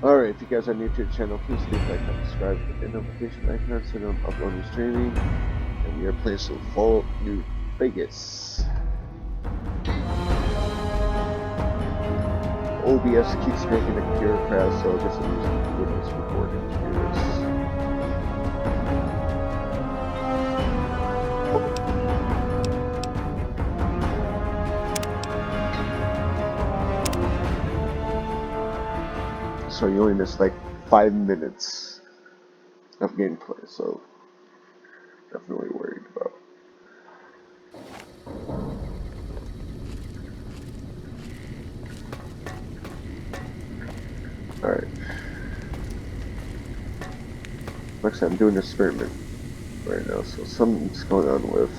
Alright, if you guys are new to the channel, please leave a like and subscribe with the notification icon so that I'm uploading streaming. And we are playing some Fallout New Vegas. OBS keeps making the computer crash, so this is using Windows recording to do this. So you only missed like 5 minutes of gameplay, so definitely worried about. Alright. Like I'm doing an experiment right now, so something's going on with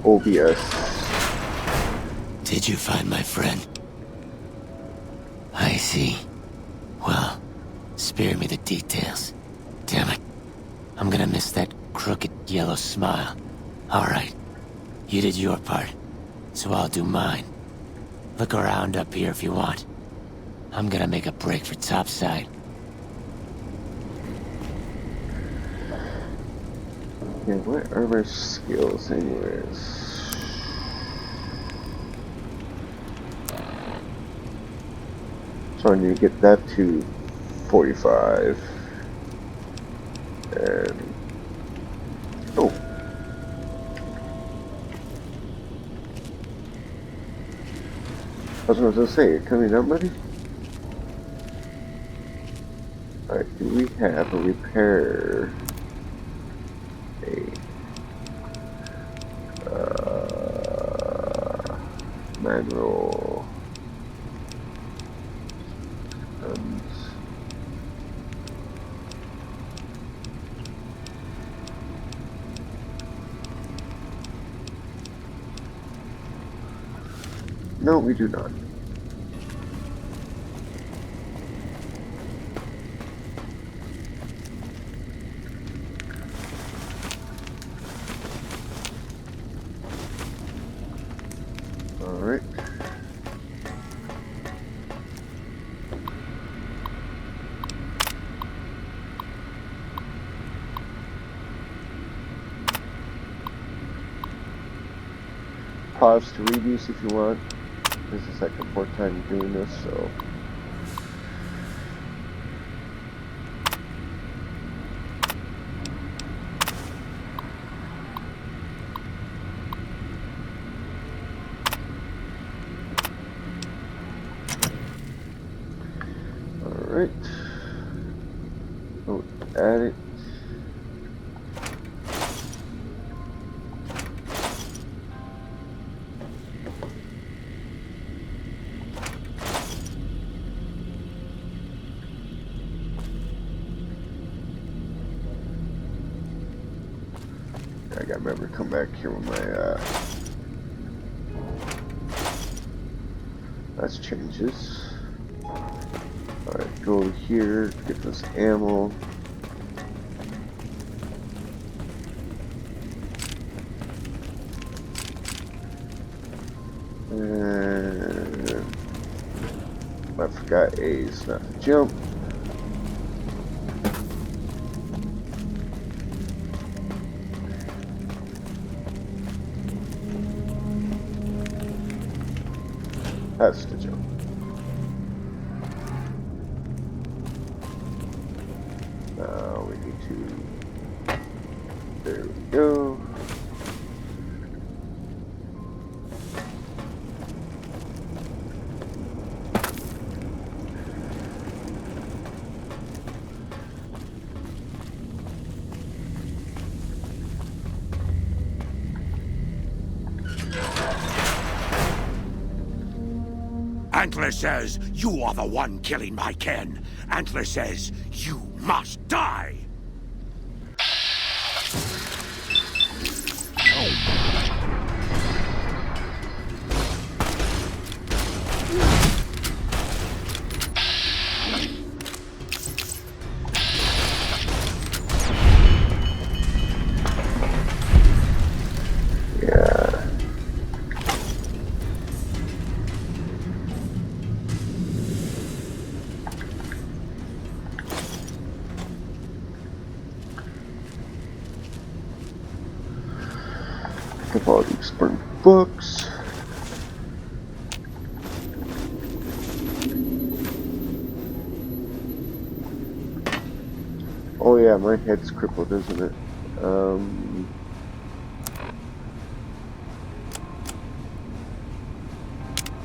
OBS. Did you find my friend? I see. Well, spare me the details. Damn it. I'm gonna miss that crooked yellow smile. Alright. You did your part, so I'll do mine. Look around up here if you want. I'm gonna make a break for topside. Okay, what are my skills anyways? So I need to get that to 45. And oh, I was going to say, coming up, buddy. Alright, do we have a repair? Manual. No, we do not. Alright. Pause to read these if you want. This is like the fourth time doing this, so. Alright. Oh, add it. I gotta remember to come back here with my, that's changes. Alright, go over here, get this ammo. And I forgot A is not to jump. That's the jump. Now we need to. There we go. Antler says you are the one killing my kin. Antler says you must die. Yeah. Have all these burned books. Oh yeah, my head's crippled, isn't it?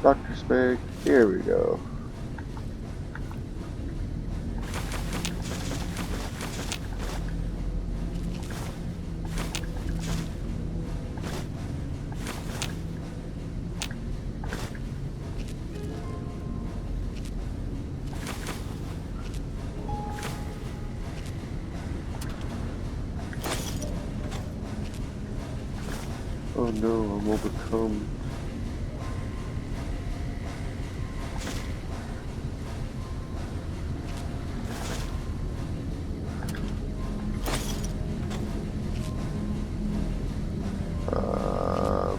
Doctor Spec, here we go. Oh no, I'm overcome. Um,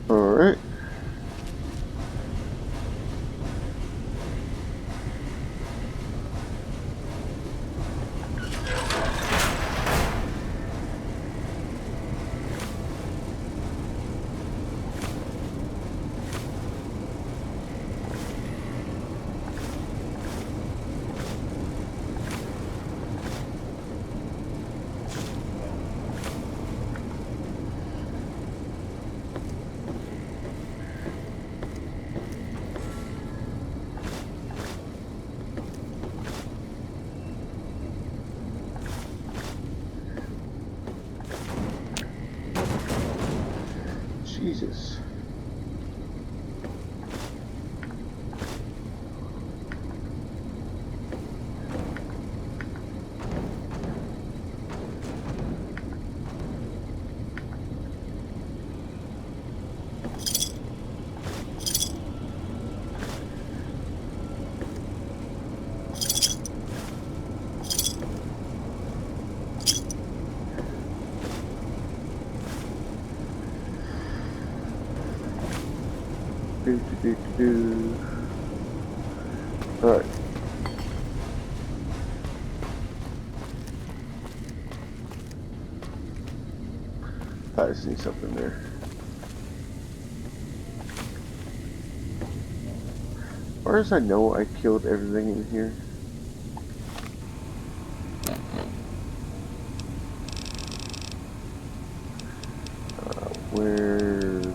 Alright. Jesus. Alright. I just need something there. As far as I know, I killed everything in here. Where's...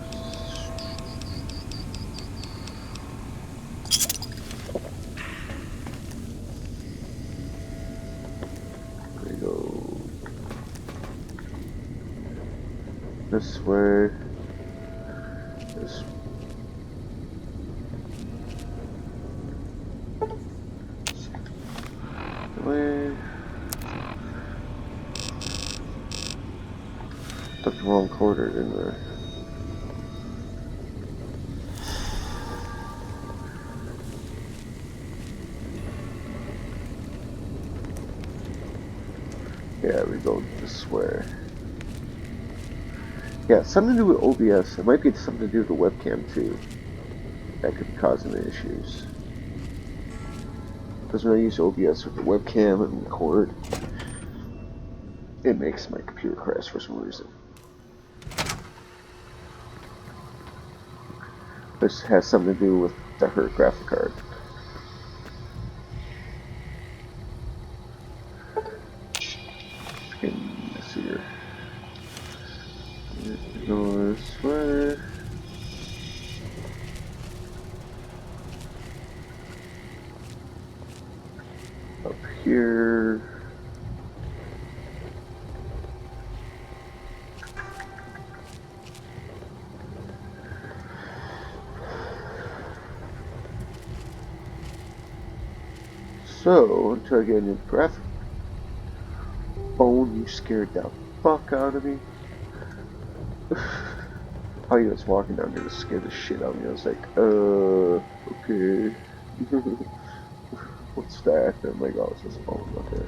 This way. This way. Took the wrong quarter, didn't I? Yeah, we go this way. Yeah, something to do with OBS. It might be something to do with the webcam too. That could be causing the issues. Because when I use OBS with the webcam and record, it makes my computer crash for some reason. This has something to do with the hurt graphic card. Let's see here. Go this way. Up here. So, until I get a new graphic. Bone, you scared the fuck out of me. How you was walking down there to scare the shit out of me. I was like, okay. What's that? And I'm like, oh, it's just a bone. Okay.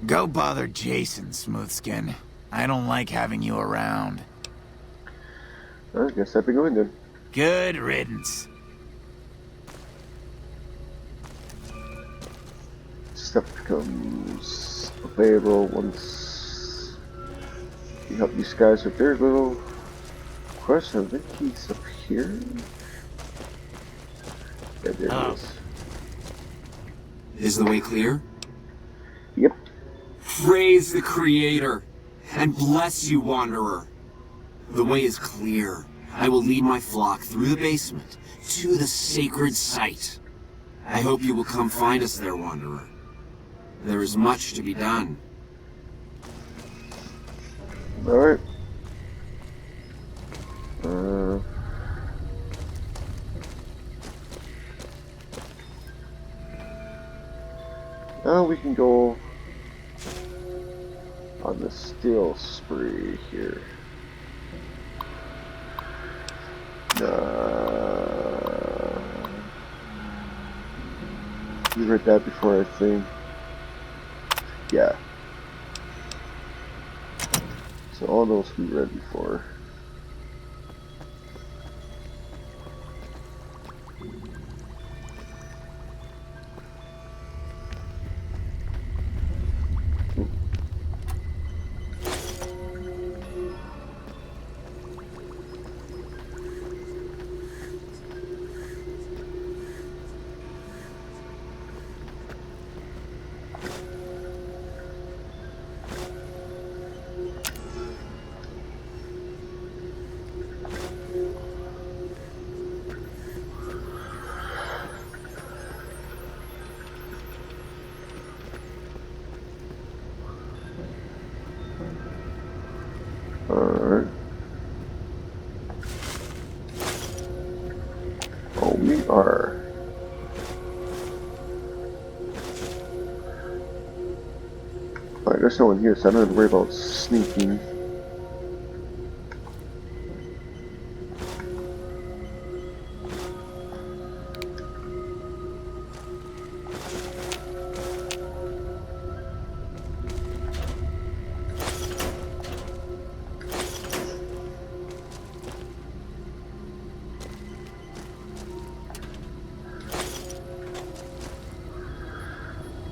Go bother Jason, Smoothskin. I don't like having you around. I guess I've been going then. Good riddance. Stuff becomes available once you help these guys with their little quest. I think he's up here. Yeah, there he is. Is the way clear? Yep. Praise the Creator, and bless you, Wanderer. The way is clear. I will lead my flock through the basement to the sacred site. I hope you will come find us there, Wanderer. There is much to be done. Alright. Now we can go on the steal spree here. You read that before, I think. Yeah. So all those we read before. Alright. Oh, we are. Alright, there's no one here, so I don't have to worry about sneaking.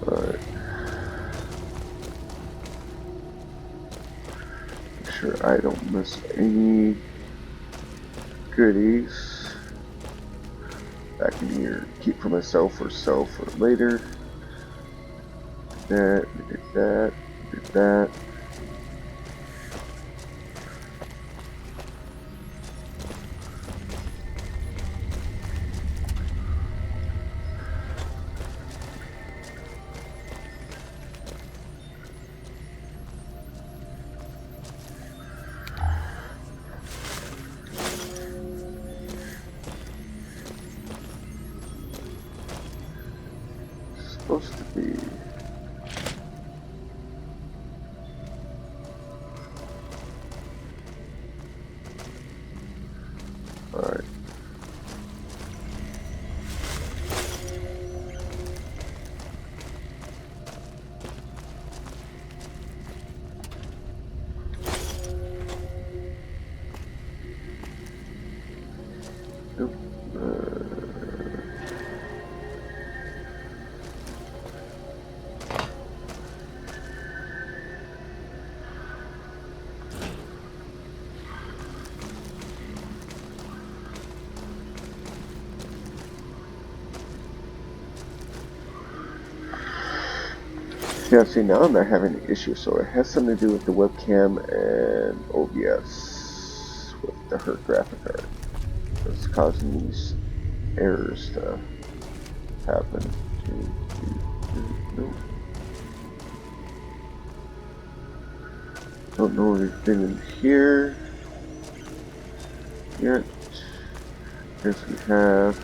Alright. Make sure I don't miss any goodies. Back in here, keep for myself or sell for later. That, did that, did that. supposed to be? Alright. Nope. Yeah, see, now I'm not having an issue, so it has something to do with the webcam and OBS with the hurt graphic card. It's causing these errors to happen. No. Don't know anything in here yet. Guess we have.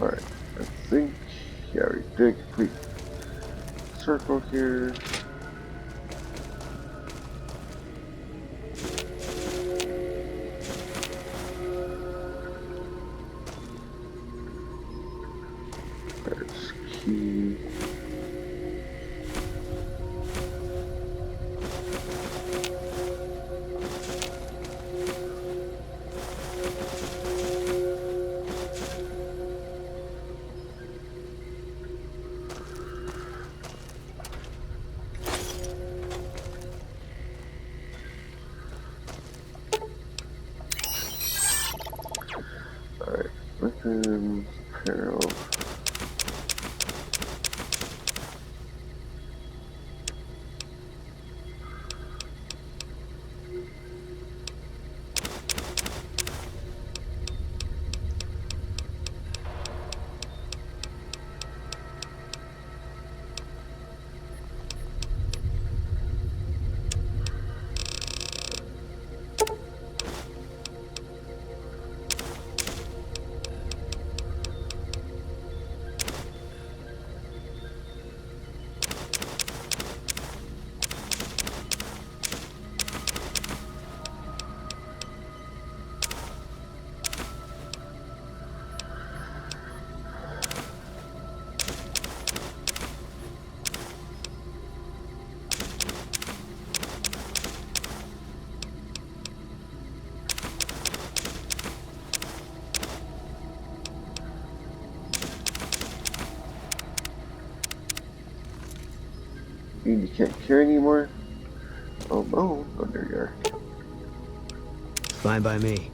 Alright, I think, yeah, we did complete circle here. There's key. Alright, weapons, apparel. You can't carry anymore? Oh no, oh there you are. Fine by me.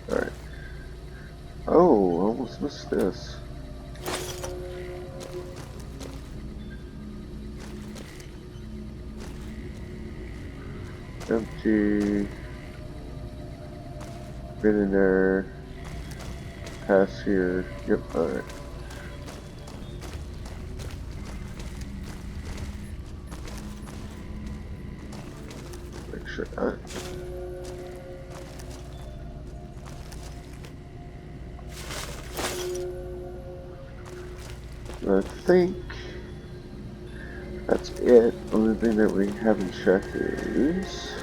Alright. Oh, almost missed this. Empty. Been in there. Pass here. Yep, alright. Make sure that. I think that's it. Only thing that we haven't checked is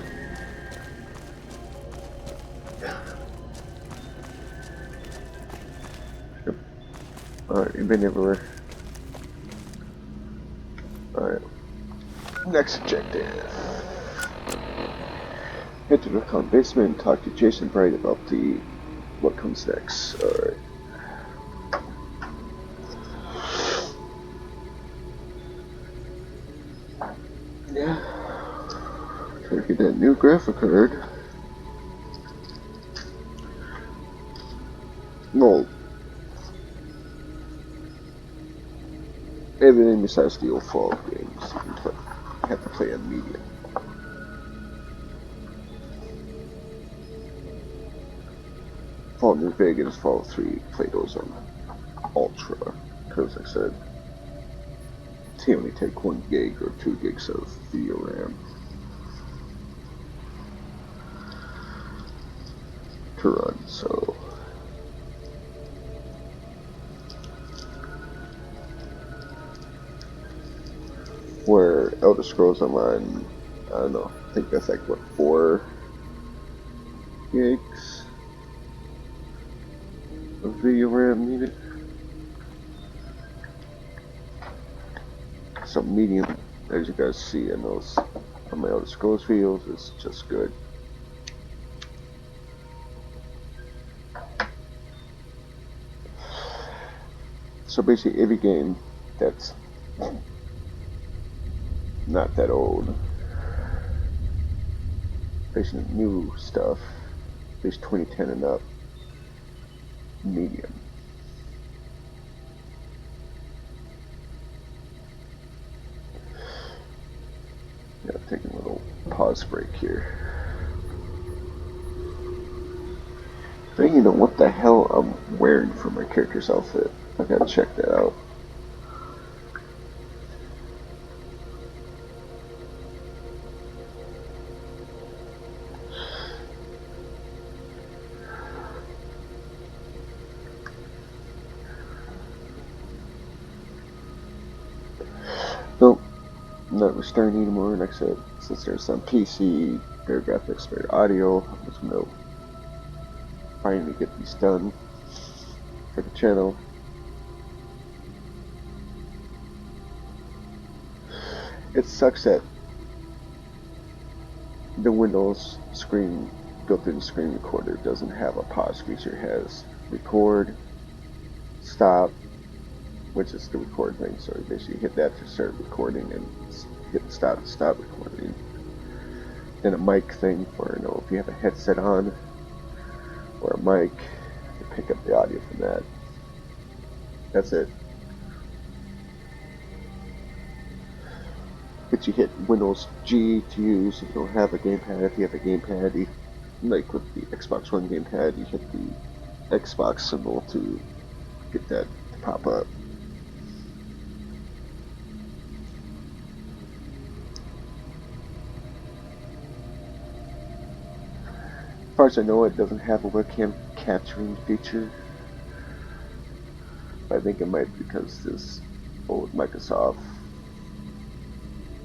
yep. Alright, you've been everywhere. Alright. Next objective. Head to the con basement and talk to Jason Bright about what comes next. Alright. Yeah. Try to get that new graphic card. Well, everything besides the old Fallout games, you have to play on medium. Fallout New Vegas, Fallout 3, play those on Ultra, because like I said, they only take 1 gig or 2 gigs of video RAM to run, so where Elder Scrolls Online, I don't know, I think that's like what, 4 gigs of video RAM needed. So medium, as you guys see in those on my Elder Scrolls videos, is just good. So basically every game that's not that old, basically new stuff, is 2010 and up, medium. Yeah, taking a little pause break here. I don't even know what the hell I'm wearing for my character's outfit. I gotta check that out. Nope, not restarting anymore. Like I said, since there's some PC, better graphics, better audio, I'm just gonna finally get these done for the channel. It sucks that the Windows screen, built-in screen recorder, doesn't have a pause feature. It has record, stop, which is the record thing. So you basically hit that to start recording and hit stop to stop recording. Then a mic thing for, you know, if you have a headset on or a mic, to pick up the audio from that. That's it. But you hit Windows G to use if you don't have a gamepad. If you have a gamepad, like with the Xbox One gamepad, you hit the Xbox symbol to get that to pop up. As far as I know, it doesn't have a webcam capturing feature. But I think it might be because this old Microsoft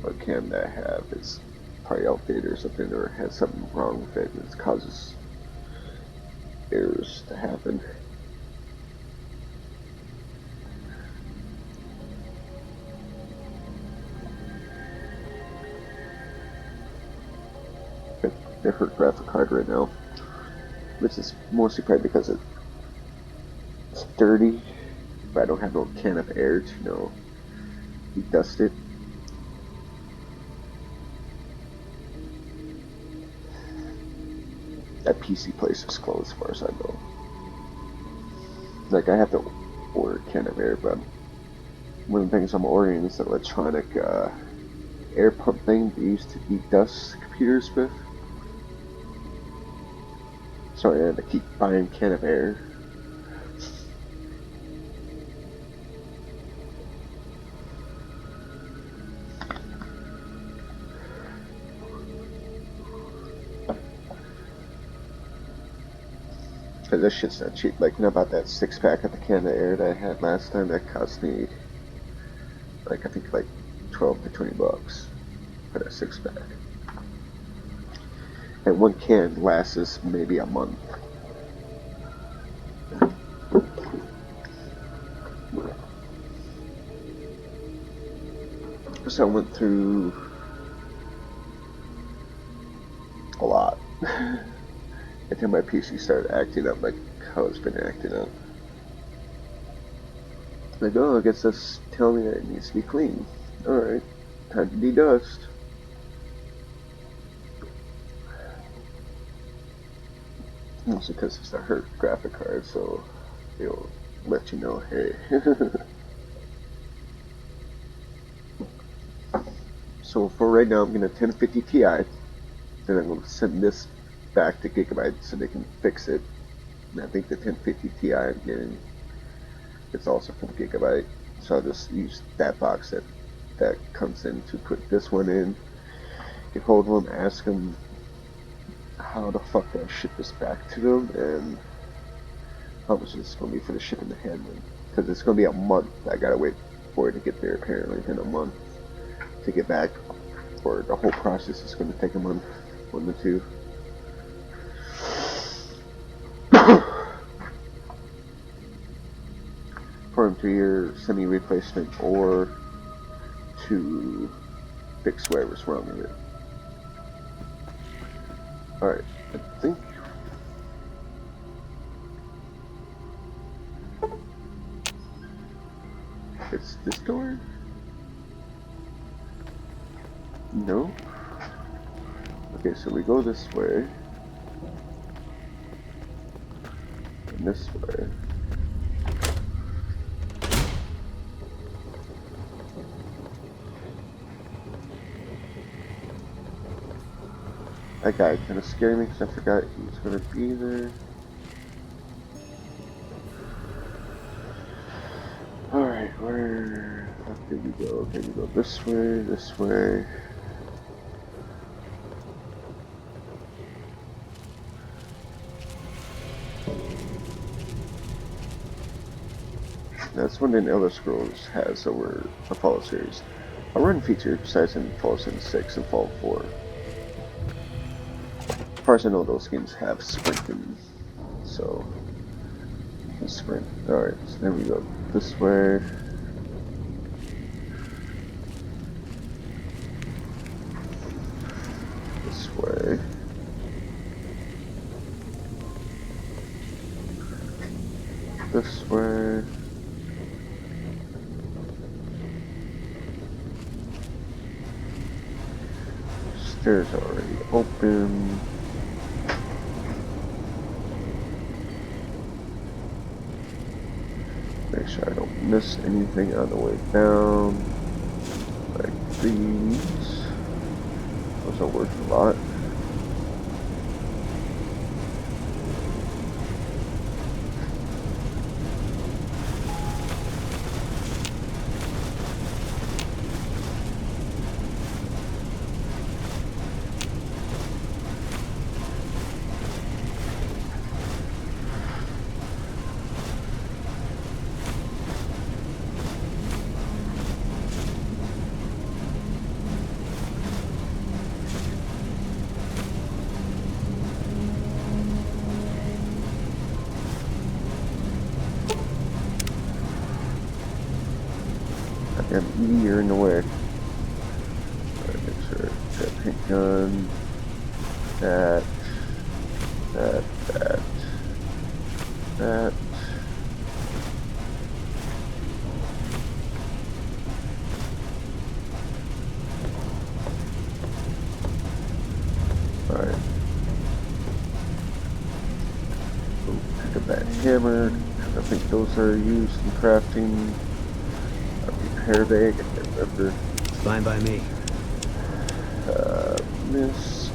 webcam that I have is probably outdated or something, or has something wrong with it, and it causes errors to happen. They hurt graphic card right now, which is mostly probably because it's dirty, but I don't have no can of air to, you know, dust it. That PC place is closed as far as I know. Like, I have to order a can of air, but one of the things I'm ordering is an electronic air pump thing they used to dust computers with. So I had to keep buying a can of air. Cause this shit's not cheap. Like, you know about that 6-pack of the can of air that I had last time? That cost me, like, I think like 12 to 20 bucks for that 6-pack. And one can lasts us maybe a month. So I went through a lot until my PC started acting up like how it's been acting up. Like, oh, I guess that's telling me that it needs to be clean. Alright, time to de-dust. Also because it's a hurt graphic card, so it'll let you know, hey. So for right now, I'm gonna 1050 Ti. Then I'm gonna send this back to Gigabyte so they can fix it. And I think the 1050 Ti I'm getting, it's also from Gigabyte. So I'll just use that box that comes in to put this one in. Get hold of them, ask them how the fuck do I ship this back to them, and how much is it gonna be for the shipping and handling? Because it's gonna be a month. I gotta wait for it to get there apparently in a month to get back. Or the whole process is gonna take a month, 1 to 2. For them to either send me a replacement or to fix whatever's wrong with it. Alright, I think it's this door? No? Okay, so we go this way. And this way. That guy kind of scared me because I forgot he was going to be there. Alright, where did we go? Okay, we go this way, this way. That's one thing the Elder Scrolls has over the Fallout series. A run feature besides in Fallout 76 and Fallout 4. As far as I know, those games have sprinting, so you can sprint. Alright, so then we go this way. This way. This way. Stairs are already open. Make sure I don't miss anything on the way down. Like these. Those are worth a lot. Got an E in the way. Alright, make sure that paint gun, that. Alright. Pick up that hammer. I think those are used in crafting. Repair bag, I can't remember. Fine by me. Mist.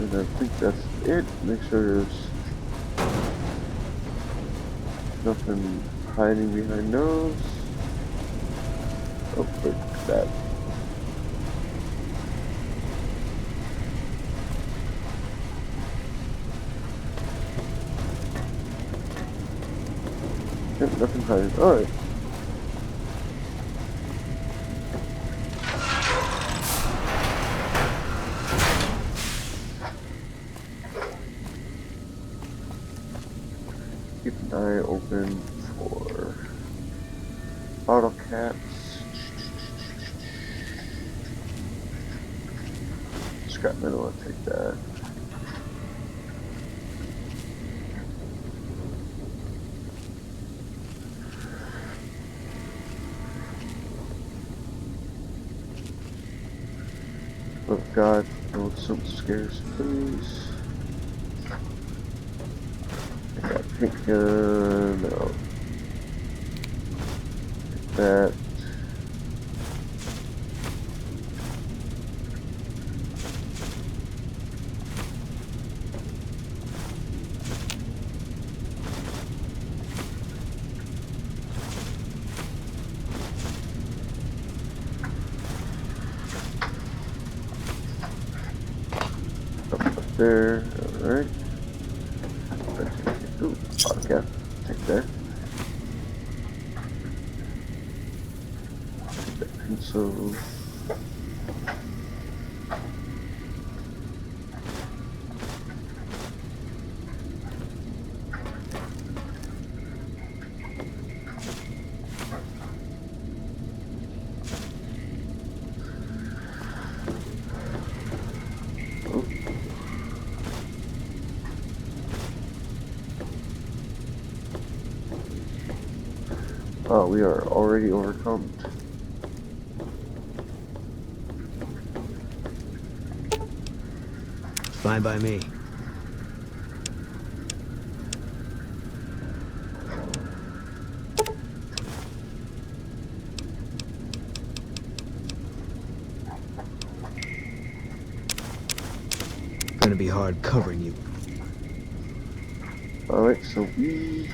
And I think that's it. Make sure there's nothing hiding behind those. Oh, wait, that. Yep, nothing hiding. Alright. Keep an eye open for bottle caps. Scrap metal, I'll take that. Oh God, no, some scares, please. I got pink gun, no. That. Up there, alright. Ooh, bottle cap, take that. Take that pencil. Oh, we are already overcome. Fine by me. Gonna be hard covering you. Alright, so we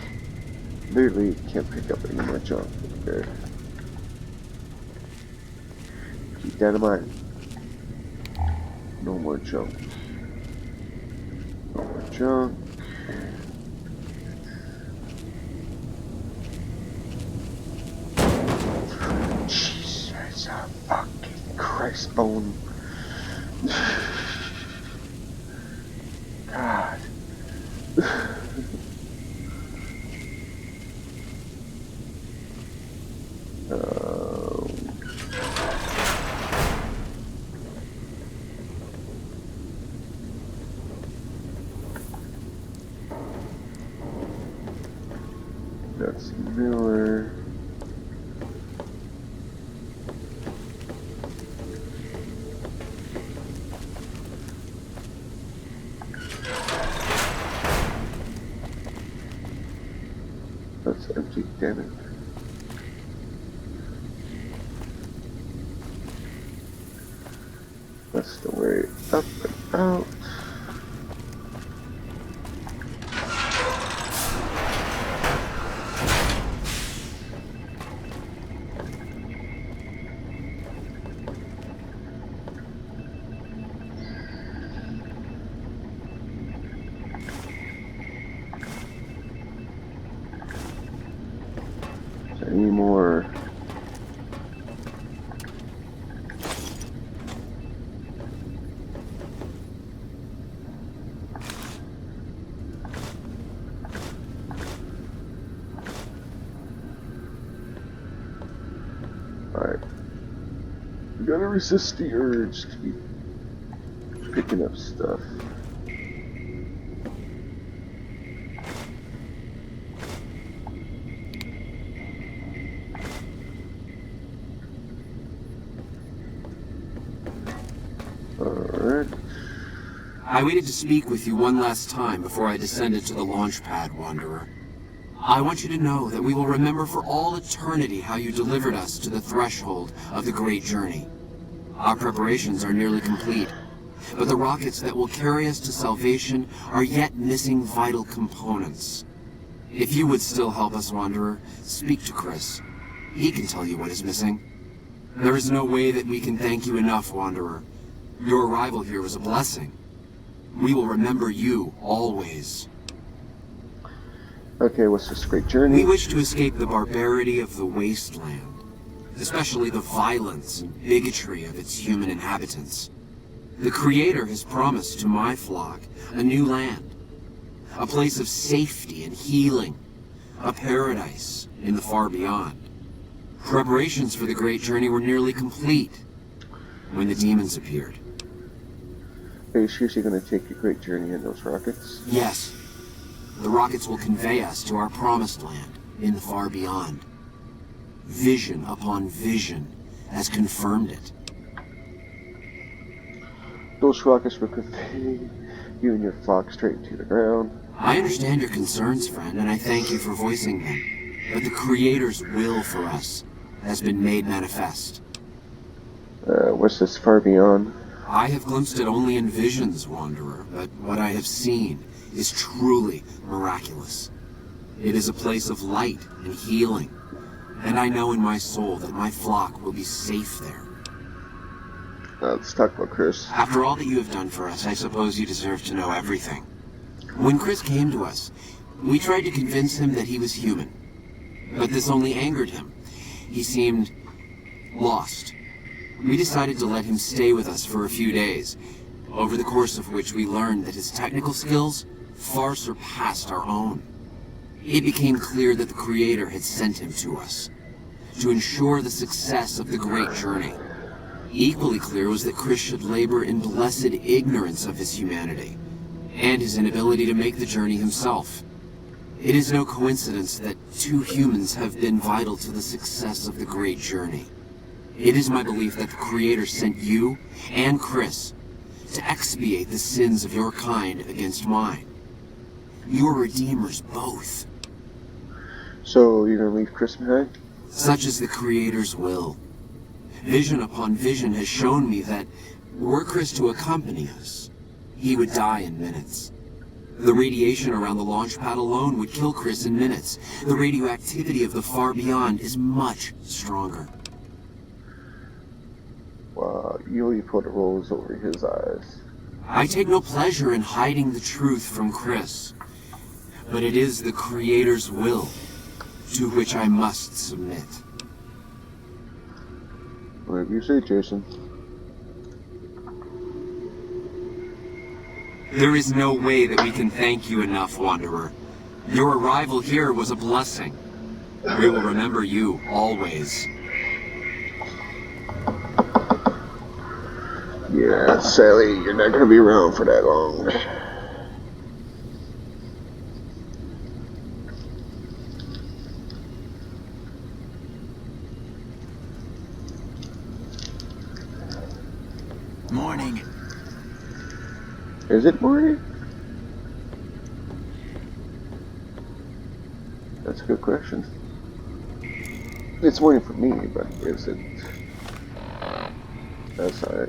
literally can't pick up any more junk. Okay. Keep that in mind. No more junk. No more junk. Jesus fucking Christ bone. God. That's Miller. That's empty, damn it. That's the way up and out. Any more? Alright. We gotta resist the urge to be picking up stuff. Alright. I waited to speak with you one last time before I descended to the launch pad, Wanderer. I want you to know that we will remember for all eternity how you delivered us to the threshold of the great journey. Our preparations are nearly complete, but the rockets that will carry us to salvation are yet missing vital components. If you would still help us, Wanderer, speak to Chris. He can tell you what is missing. There is no way that we can thank you enough, Wanderer. Your arrival here was a blessing. We will remember you always. Okay, what's this great journey? We wish to escape the barbarity of the wasteland, especially the violence and bigotry of its human inhabitants. The Creator has promised to my flock a new land, a place of safety and healing, a paradise in the far beyond. Preparations for the great journey were nearly complete when the demons appeared. Are you seriously going to take a great journey in those rockets? Yes, the rockets will convey us to our promised land in the far beyond. Vision upon vision has confirmed it. Those rockets will convey you and your flock straight to the ground. I understand your concerns, friend, and I thank you for voicing them. But the Creator's will for us has been made manifest. What's this far beyond? I have glimpsed it only in visions, Wanderer, but what I have seen is truly miraculous. It is a place of light and healing, and I know in my soul that my flock will be safe there. Let's talk about Chris. After all that you have done for us, I suppose you deserve to know everything. When Chris came to us, we tried to convince him that he was human, but this only angered him. He seemed lost. We decided to let him stay with us for a few days, over the course of which we learned that his technical skills far surpassed our own. It became clear that the Creator had sent him to us, to ensure the success of the great journey. Equally clear was that Chris should labor in blessed ignorance of his humanity, and his inability to make the journey himself. It is no coincidence that two humans have been vital to the success of the great journey. It is my belief that the Creator sent you and Chris to expiate the sins of your kind against mine. You are redeemers both. So, you're going to leave Chris behind? Such is the Creator's will. Vision upon vision has shown me that, were Chris to accompany us, he would die in minutes. The radiation around the launch pad alone would kill Chris in minutes. The radioactivity of the far beyond is much stronger. Wow, you put a rose over his eyes. I take no pleasure in hiding the truth from Chris, but it is the Creator's will to which I must submit. Whatever you say, Jason. There is no way that we can thank you enough, Wanderer. Your arrival here was a blessing. We will remember you always. Yeah, Sally, you're not going to be around for that long. Morning. Is it morning? That's a good question. It's morning for me, but is it? That's alright.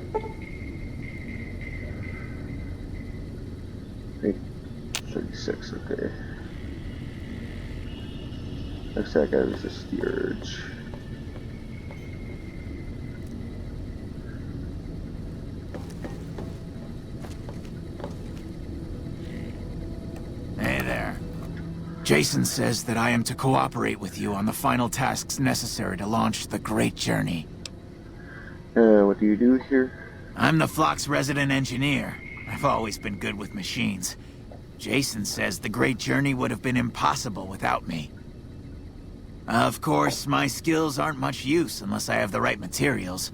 8:36, okay. Next thing I got is the steerage. Hey there. Jason says that I am to cooperate with you on the final tasks necessary to launch the great journey. What do you do here? I'm the flock's resident engineer. I've always been good with machines. Jason says the great journey would have been impossible without me. Of course, my skills aren't much use unless I have the right materials.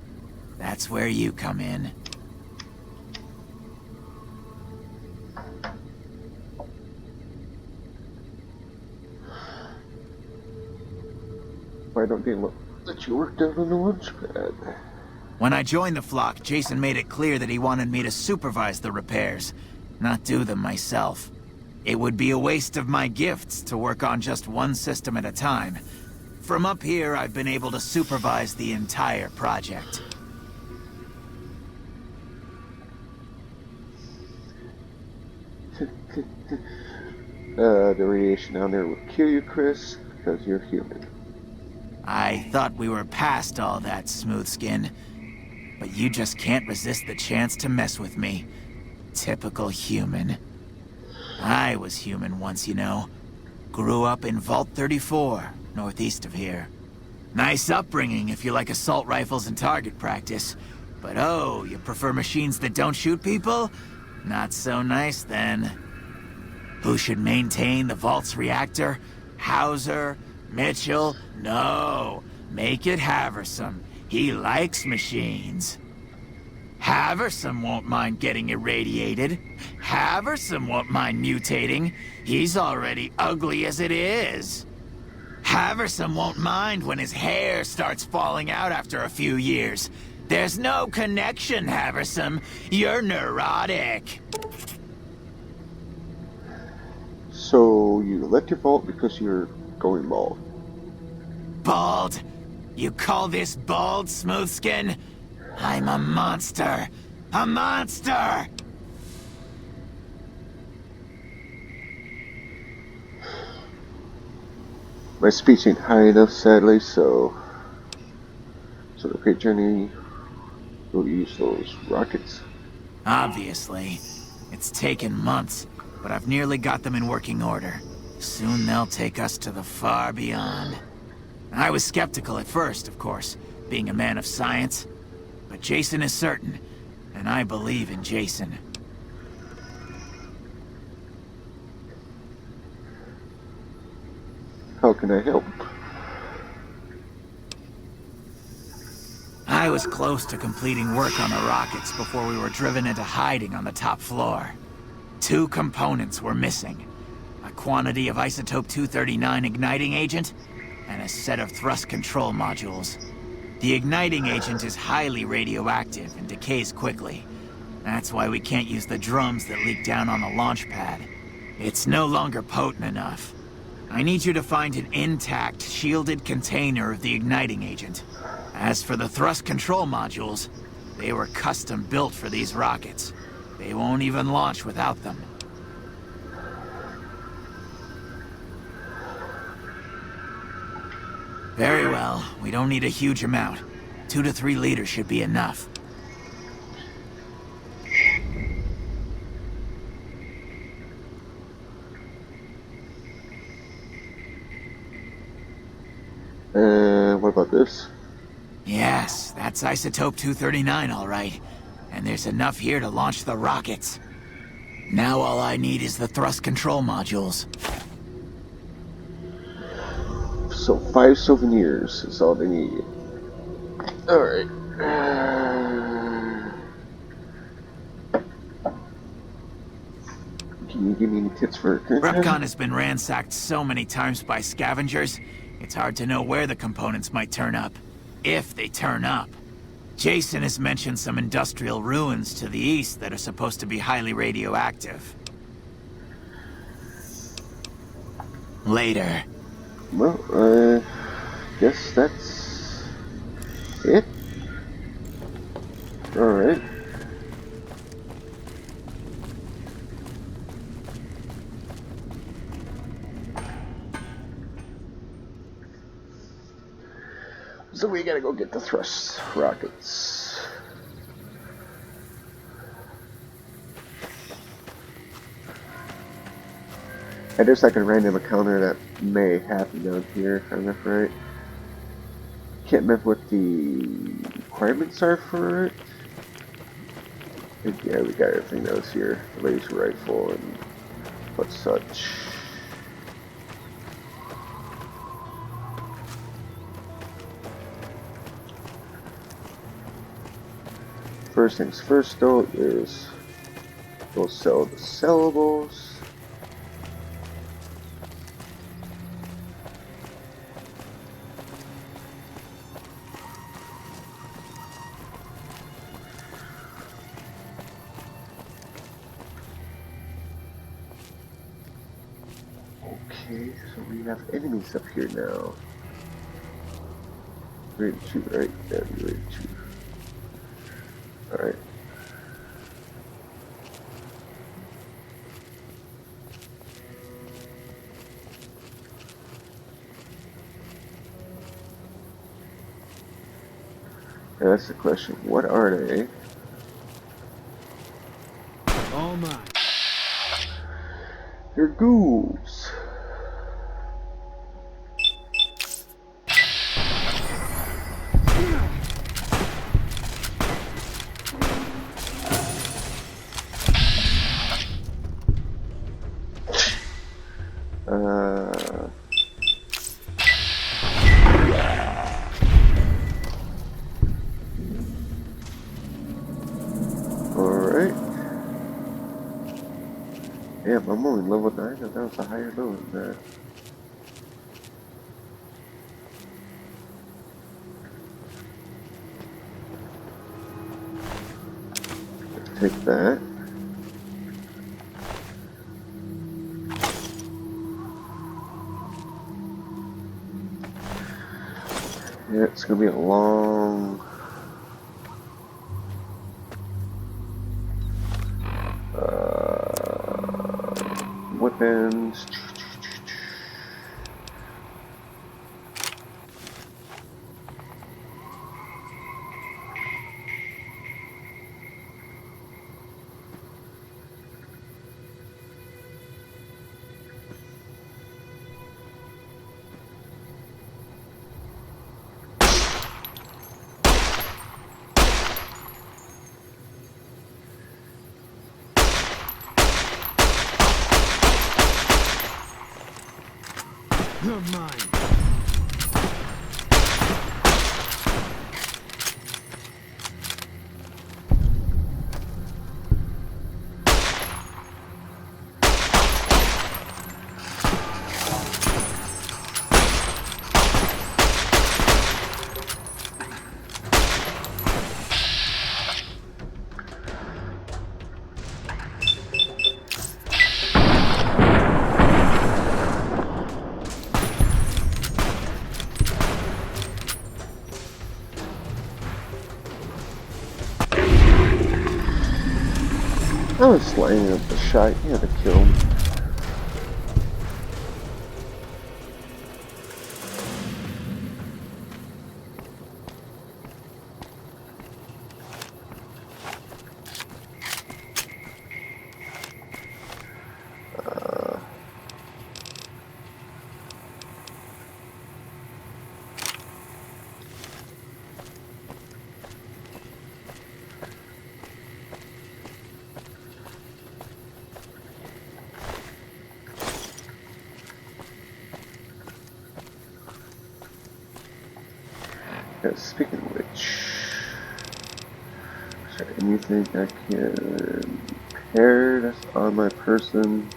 That's where you come in. Why don't they let you work down on the launch pad? When I joined the flock, Jason made it clear that he wanted me to supervise the repairs, not do them myself. It would be a waste of my gifts to work on just one system at a time. From up here, I've been able to supervise the entire project. The radiation down there will kill you, Chris, because you're human. I thought we were past all that, Smooth Skin. But you just can't resist the chance to mess with me. Typical human. I was human once, you know. Grew up in Vault 34, northeast of here. Nice upbringing if you like assault rifles and target practice. But oh, you prefer machines that don't shoot people? Not so nice then. Who should maintain the Vault's reactor? Hauser? Mitchell? No. Make it Haversam. He likes machines. Haversam won't mind getting irradiated. Haversam won't mind mutating. He's already ugly as it is. Haversam won't mind when his hair starts falling out after a few years. There's no connection, Haversam. You're neurotic. So you left your vault because you're going bald. Bald? You call this bald, Smoothskin? I'm a monster. A monster! My speech ain't high enough, sadly, so the Great Journey will use those rockets. Obviously. It's taken months, but I've nearly got them in working order. Soon they'll take us to the far beyond. I was skeptical at first, of course, being a man of science. But Jason is certain, and I believe in Jason. How can I help? I was close to completing work on the rockets before we were driven into hiding on the top floor. 2 components were missing. A quantity of isotope 239 igniting agent, and a set of thrust control modules. The igniting agent is highly radioactive and decays quickly. That's why we can't use the drums that leak down on the launch pad. It's no longer potent enough. I need you to find an intact, shielded container of the igniting agent. As for the thrust control modules, they were custom built for these rockets. They won't even launch without them. Very well. We don't need a huge amount. 2 to 3 liters should be enough. What about this? Yes, that's isotope 239, all right. And there's enough here to launch the rockets. Now all I need is the thrust control modules. So 5 souvenirs is all they need. Alright. Can you give me any tips for Repcon has been ransacked so many times by scavengers, it's hard to know where the components might turn up. If they turn up. Jason has mentioned some industrial ruins to the east that are supposed to be highly radioactive. Later. Well, guess that's it. Alright. So we gotta go get the thrust rockets. And there's like a random encounter that may happen down here, if I remember right. Can't remember what the requirements are for it. Yeah, we got everything that was here. The laser rifle and what such. First things first though is we'll sell the sellables. Okay, so we have enemies up here now. Ready to shoot, right? Yeah, we're ready to shoot. Alright. That's the question. What are they? All mine. They're ghouls. Alright. Damn, I'm only level 9, and that was a higher level than that. Let's take that. Yeah, it's gonna be a long weapons. You're mine. I was lining up the shot. You had to kill him. Yeah, speaking of which, is there anything I can repair that's on my person?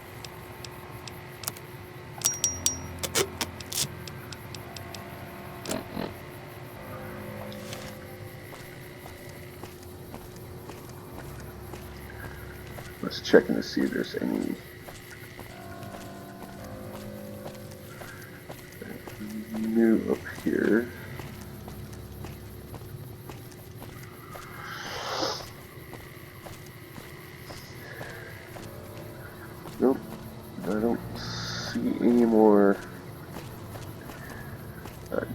Let's check in to see if there's any new up here. Nope, I don't see any more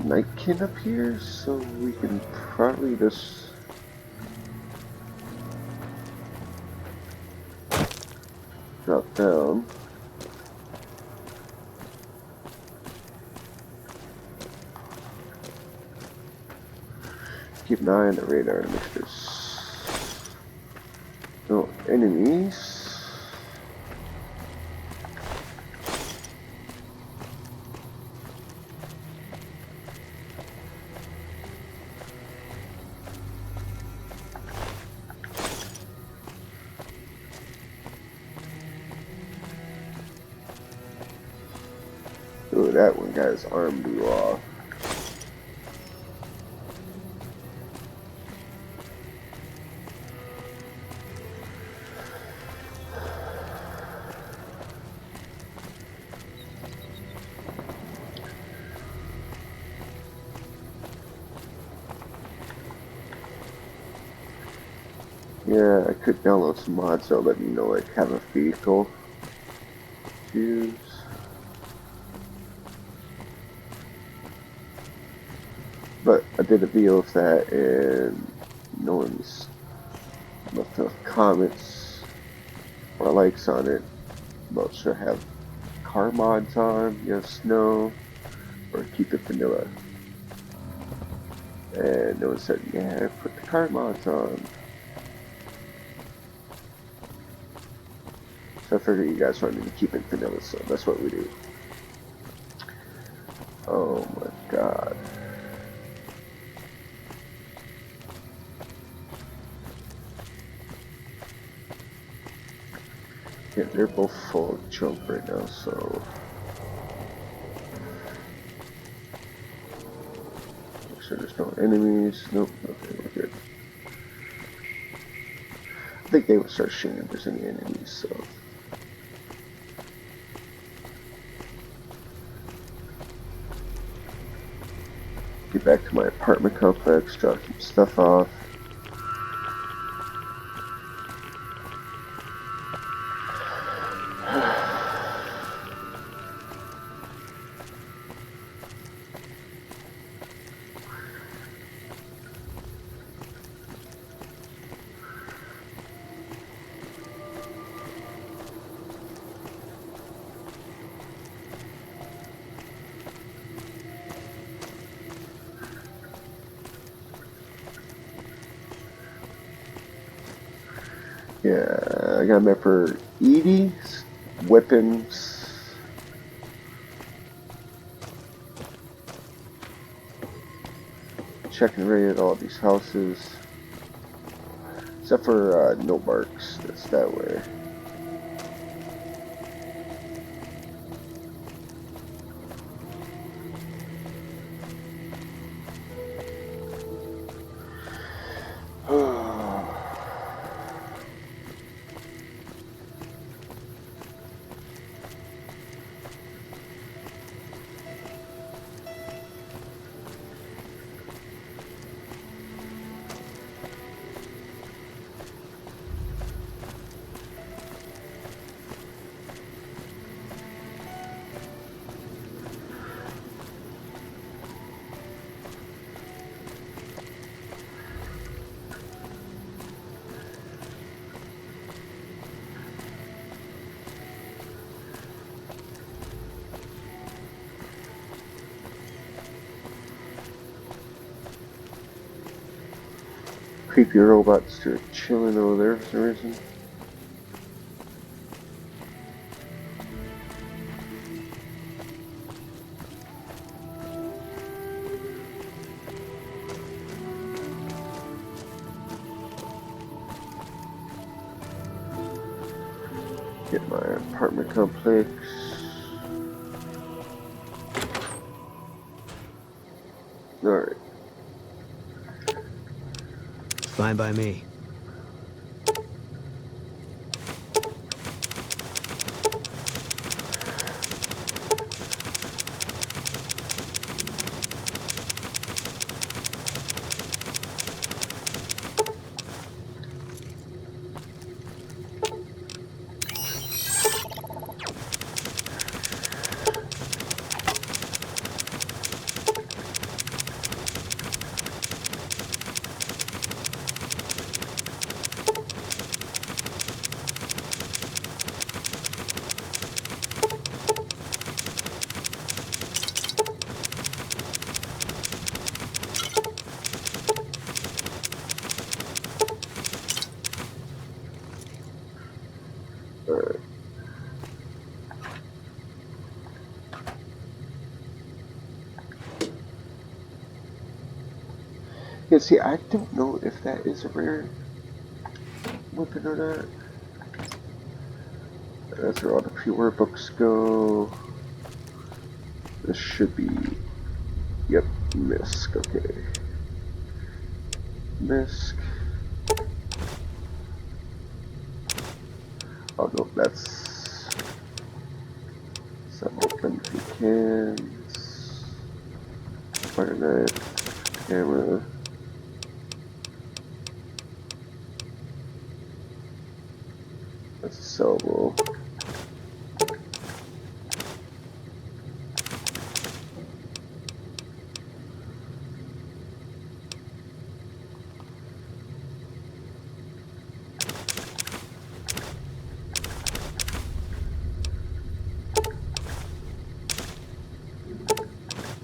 Nightkin up here, so we can probably just drop down. Keep an eye on the radar to make sure there's no enemies. Ooh, that one guy's arm blew off. Yeah, I could download some mods that'll let me know, like, have a vehicle to use. But I did a video of that and no one's left enough comments or likes on it about should I have car mods on, yes, no, or keep it vanilla. And no one said, yeah, put the car mods on. So I figured you guys wanted me to keep it vanilla, so that's what we do. Oh my god. Yeah, they're both full of junk right now, so make sure there's no enemies. Nope, okay, we're good. I think they would start shooting if there's any enemies, so. Get back to my apartment complex, drop some stuff off. Yeah, I got a map for Edie, weapons, checking rate at all these houses, except for no marks, that's that way. Creepy robots just chilling over there for some reason. Get my apartment complex. Alright. Fine by me. Alright. Yeah, see, I don't know if that is a rare weapon or not. That's where all the pre-war books go. This should be, yep, Misk, okay. Misk. Oh no, that's some open cans. Fire knife, camera. That's a salvo.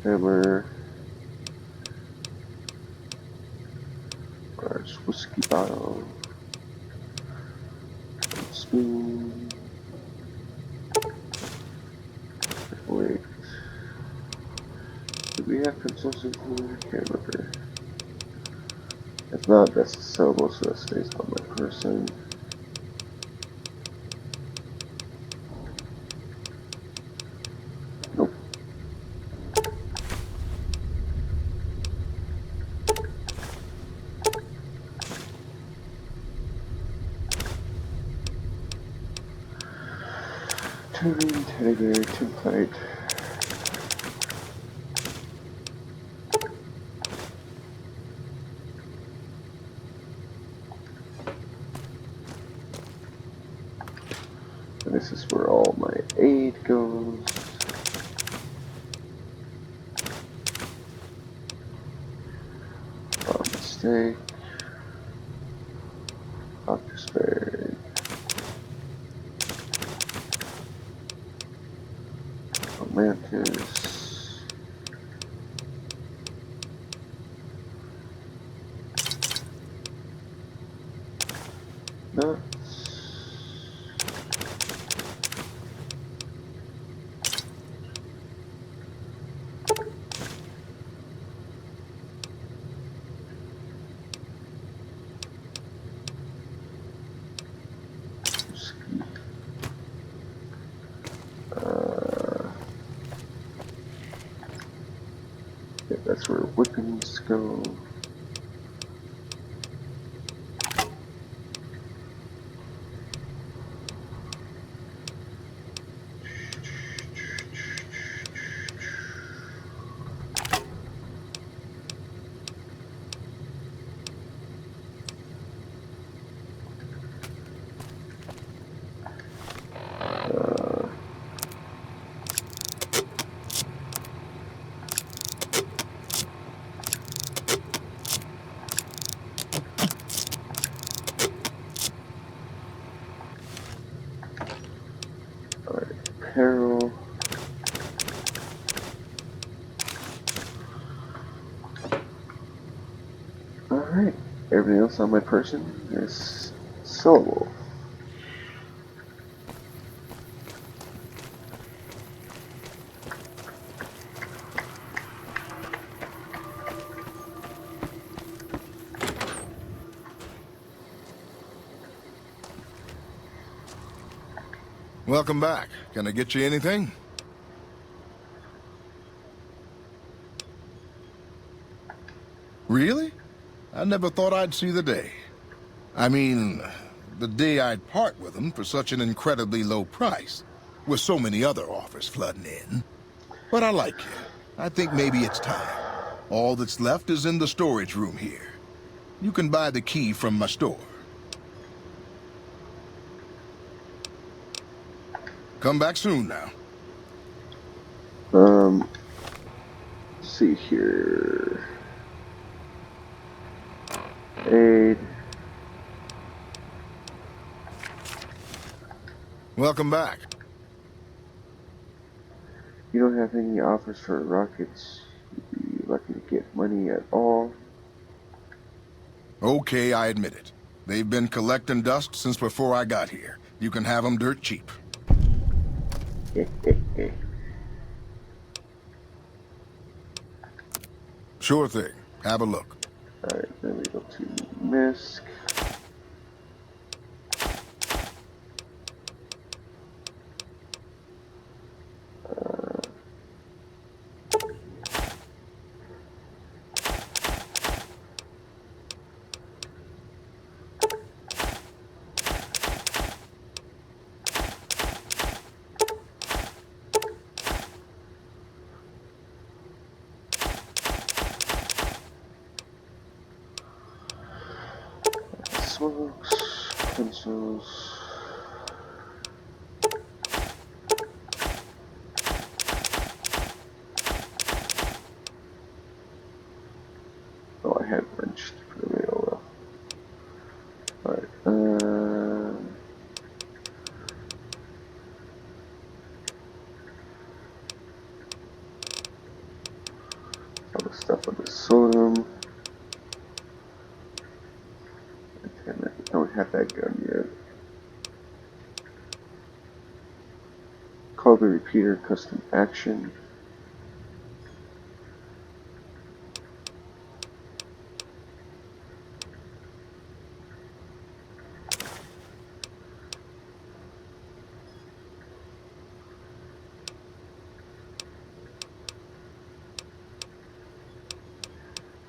hammer, large whiskey bottle, spoon. Wait, do we have pencils in here? I can't remember. If not, that's sellable, so that stays on my person. Nope. Turning teddy bear to fight. And this is where all my aid goes. Mistake. Doctor's bag. Mantis. Nuts. Yeah, that's where weapons go. Alright, apparel. Alright, everything else on my person is sellable. Welcome back. Can I get you anything? Really? I never thought I'd see the day. I mean, the day I'd part with them for such an incredibly low price, with so many other offers flooding in. But I like you. I think maybe it's time. All that's left is in the storage room here. You can buy the key from my store. Come back soon now. Let's see here. Aid. Welcome back. You don't have any offers for rockets. You'd be lucky to get money at all. Okay, I admit it. They've been collecting dust since before I got here. You can have them dirt cheap. Sure thing. Have a look. Alright, then we go to MISC. Smokes, pencils. Oh, I had wrenched for the mail. Alright, stuff with the sodium. Damn it, I don't have that gun yet. Carbine repeater, custom action.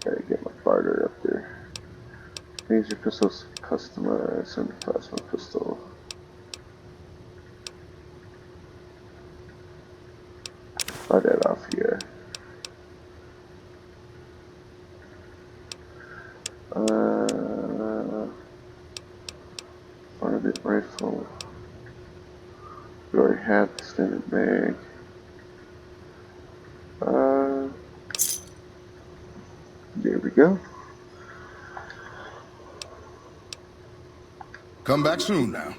Gotta get my barter up there. Laser pistols customized and plasma pistol. Buy that off here. Ornament rifle. We already have the standard mag. There we go. Come back soon now.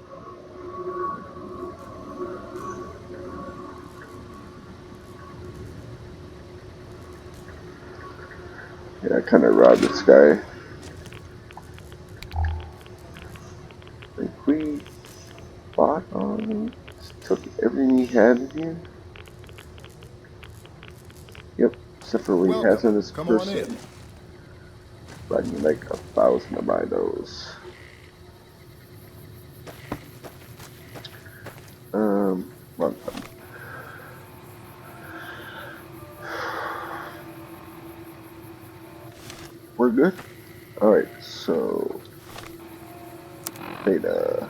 Yeah, I kind of robbed this guy. I think we bought on. Took everything he had in here. Yep, except for what he has Welcome. on his Come on in. person. But I need like 1,000 to buy those. One time. We're good. Alright, so beta.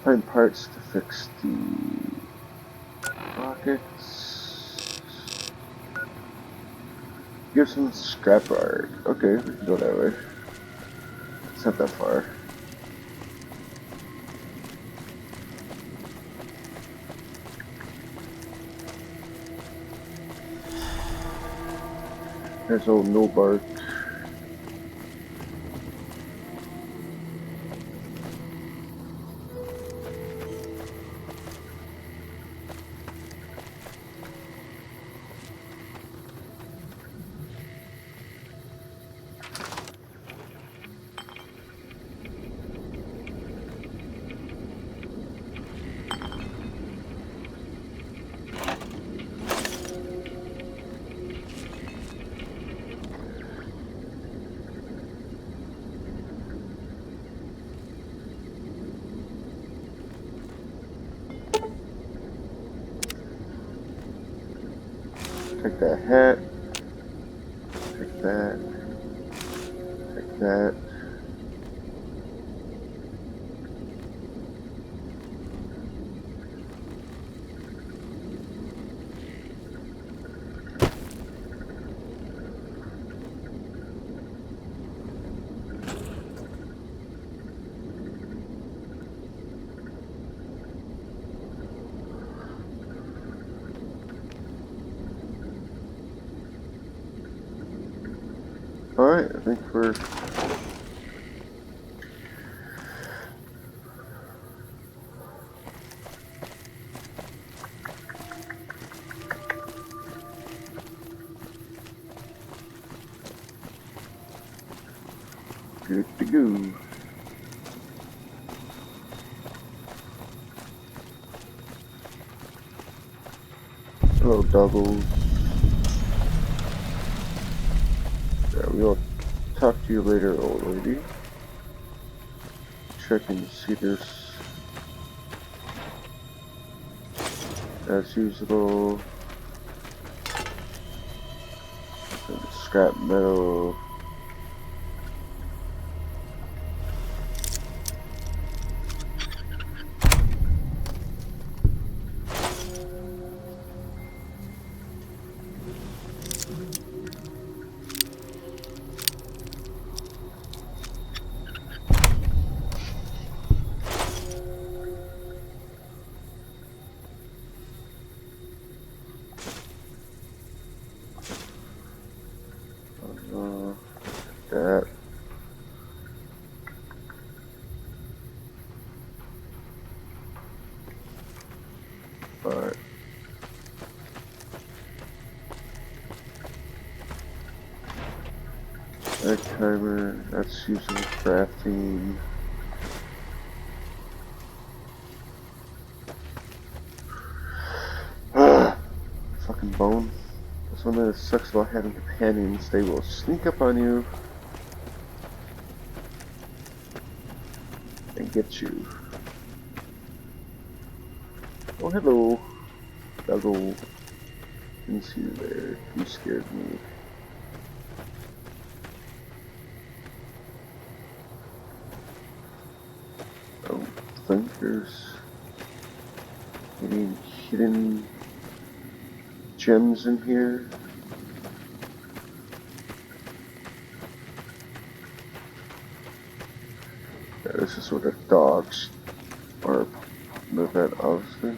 Find parts to fix the rockets. Give some scrap art. Okay, we can go that way. It's not that far. There's old no bark. Take that hat. Take that. Take that. Alright, I think we're good to go. Hello, doubles. Yeah, we'll talk to you later, old lady. Checking to see this as usual. And scrap metal. That. Alright. Automatic timer, that's useful for crafting. Fucking bone. That's one that sucks about having companions. They will sneak up on you and get you. Oh, hello. Doggo. Didn't see you there. You scared me. I don't think there's any hidden gems in here. Yeah, this is where the dogs are live at, obviously.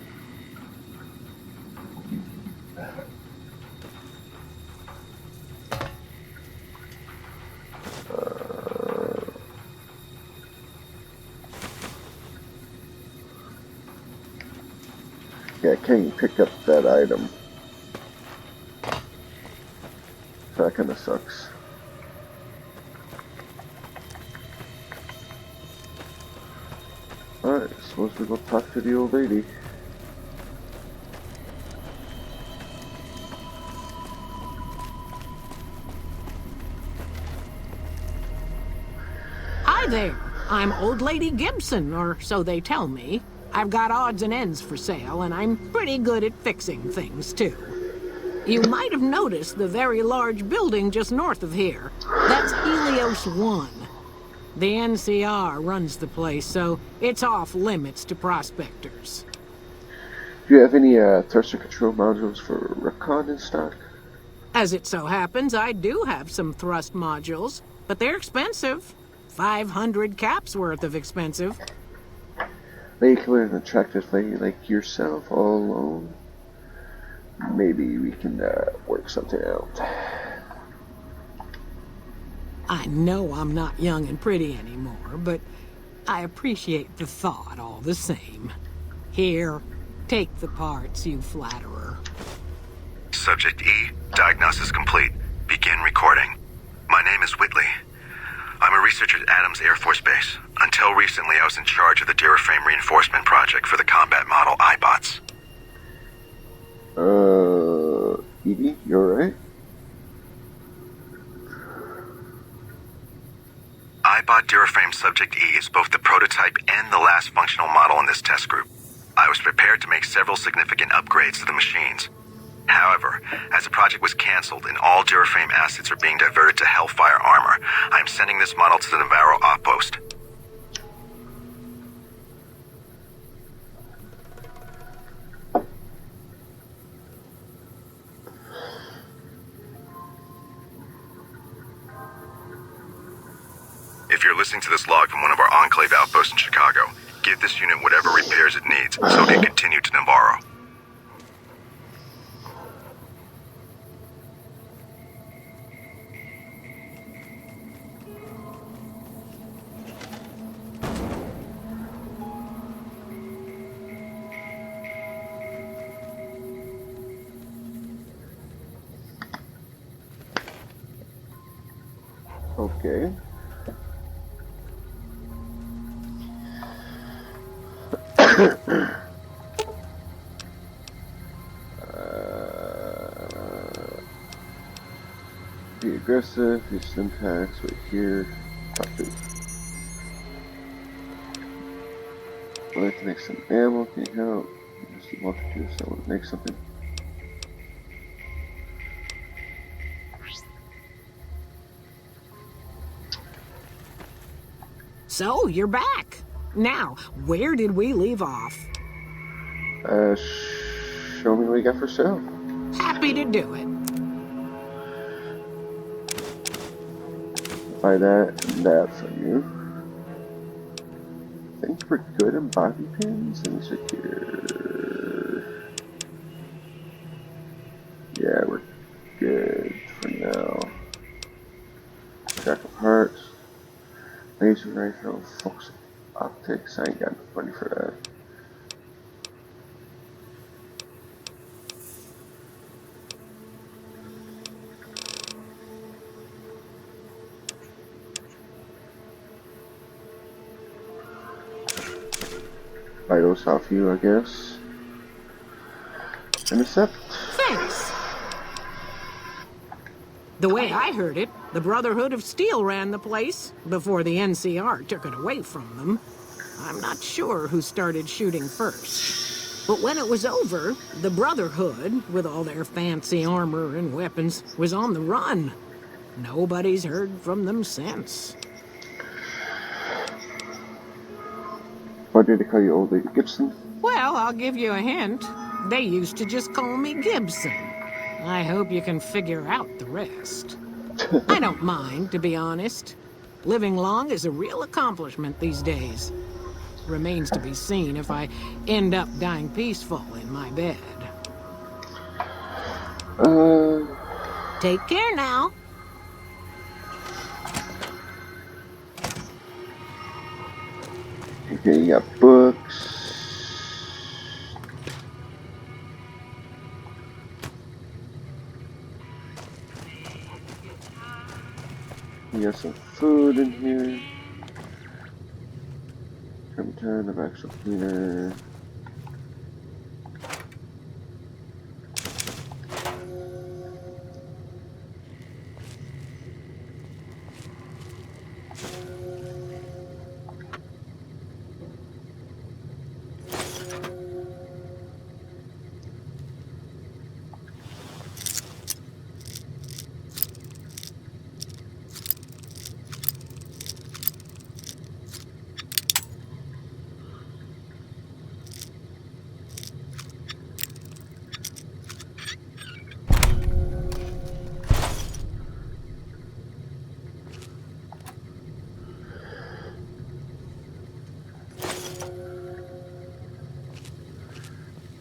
Yeah, I can't even pick up that item. So that kinda sucks. Alright, suppose we go talk to the old lady. Hi there. I'm Old Lady Gibson, or so they tell me. I've got odds and ends for sale, and I'm pretty good at fixing things, too. You might have noticed the very large building just north of here. That's Helios 1. The NCR runs the place, so it's off limits to prospectors. Do you have any thruster control modules for recon in stock? As it so happens, I do have some thrust modules, but they're expensive. 500 caps worth of expensive. Lady killer and attractive lady like yourself all alone. Maybe we can work something out. I know I'm not young and pretty anymore, but I appreciate the thought all the same. Here, take the parts, you flatterer. Subject E, diagnosis complete. Begin recording. My name is Whitley. I'm a researcher at Adams Air Force Base. Until recently, I was in charge of the Duraframe reinforcement project for the combat model iBots. Edie, you alright? iBot Duraframe Subject E is both the prototype and the last functional model in this test group. I was prepared to make several significant upgrades to the machines. However, as the project was cancelled and all Duraframe assets are being diverted to Hellfire armor, I am sending this model to the Navarro outpost. If you're listening to this log from one of our Enclave outposts in Chicago, give this unit whatever repairs it needs so it can continue to Navarro. Okay. Be aggressive, use syntax right here. Talk to. I'd like to make some ammo, can you help? Just a multitude, so I want to make something. So, you're back. Now, where did we leave off? Show me what you got for sale. Happy to do it. Buy that and that from you. I think we're good in bobby pins. Let me check here. Yeah, we're good for now. Track of parts. Laser rifle, focus optics. I ain't got enough money for that. vitals off you, I guess. Intercept. Thanks. The way I heard it, the Brotherhood of Steel ran the place before the NCR took it away from them. I'm not sure who started shooting first. But when it was over, the Brotherhood, with all their fancy armor and weapons, was on the run. Nobody's heard from them since. Why did they call you Old Lady Gibson? Well, I'll give you a hint. They used to just call me Gibson. I hope you can figure out the rest. I don't mind, to be honest. Living long is a real accomplishment these days. Remains to be seen if I end up dying peaceful in my bed. Take care now. Okay, you got books. You got some food in here. Turn of actual cleaner.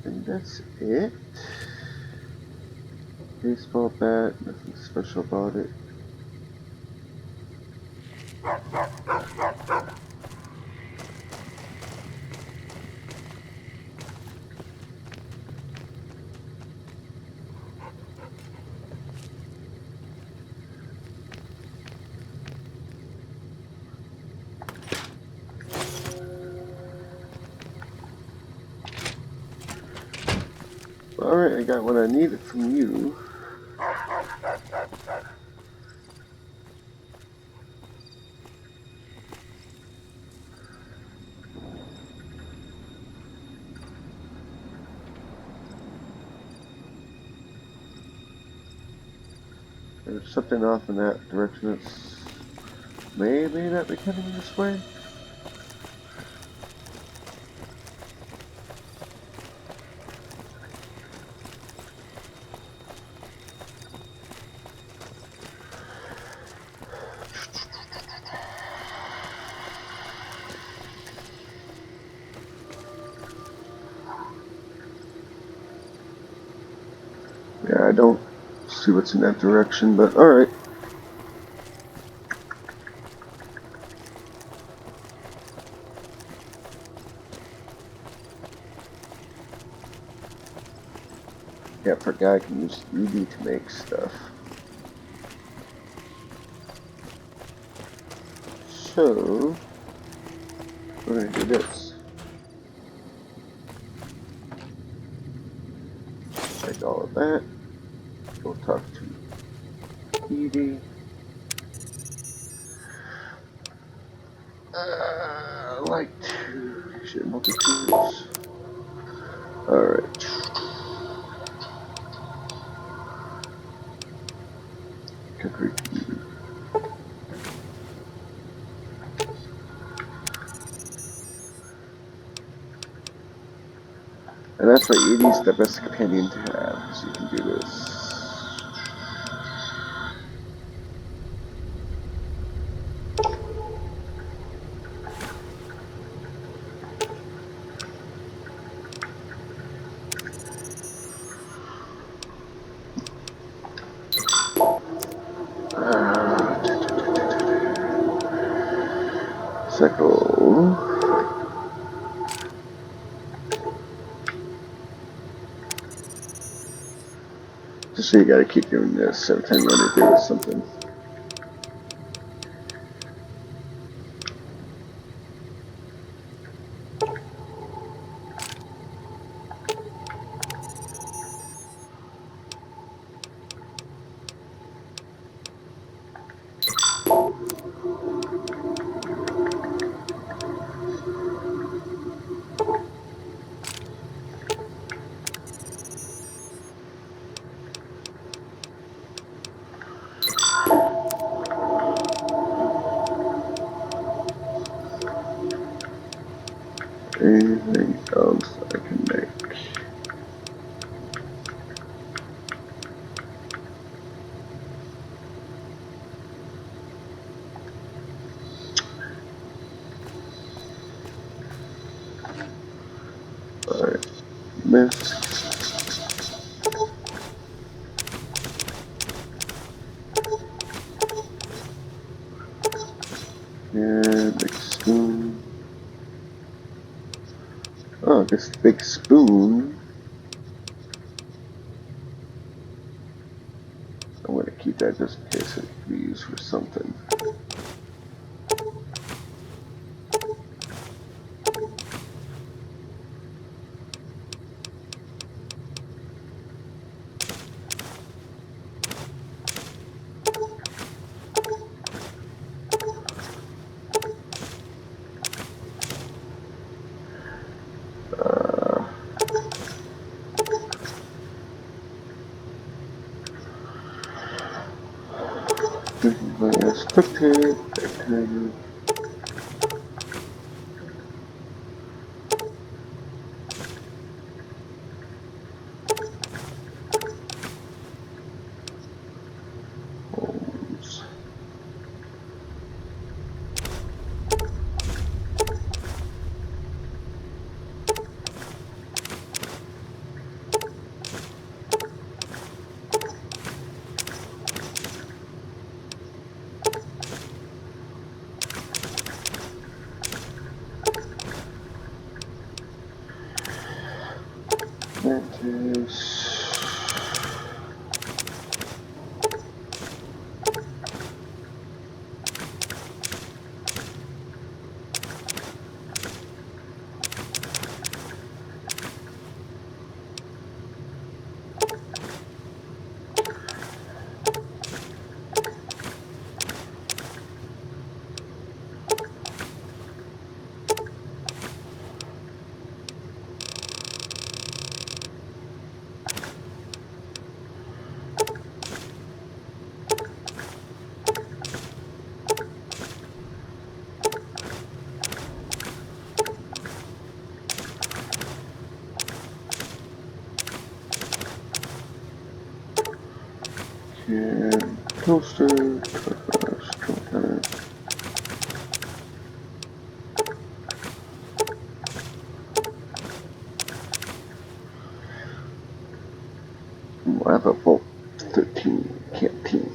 And that's it. Baseball bat, nothing special about it. Alright, I got what I needed from you. There's something off in that direction that's may not be coming this way. Yeah, I don't see what's in that direction, but alright. Yeah, I forgot I can use ED to make stuff. So, we're going to do this. Like all of that. Go talk to Edie. Like to share multi-tools. Alright. Concrete. And that's why Edie's the best companion to have, so you can do this. Cycle. Just so you gotta keep doing this every time you want to do something. else I can make. Alright, miss. And big spoon. Oh, I guess the big spoon. I'm gonna keep that just in case it can be used for something. Let's cook it. And toaster, toaster. I have a Volt 13 canteen.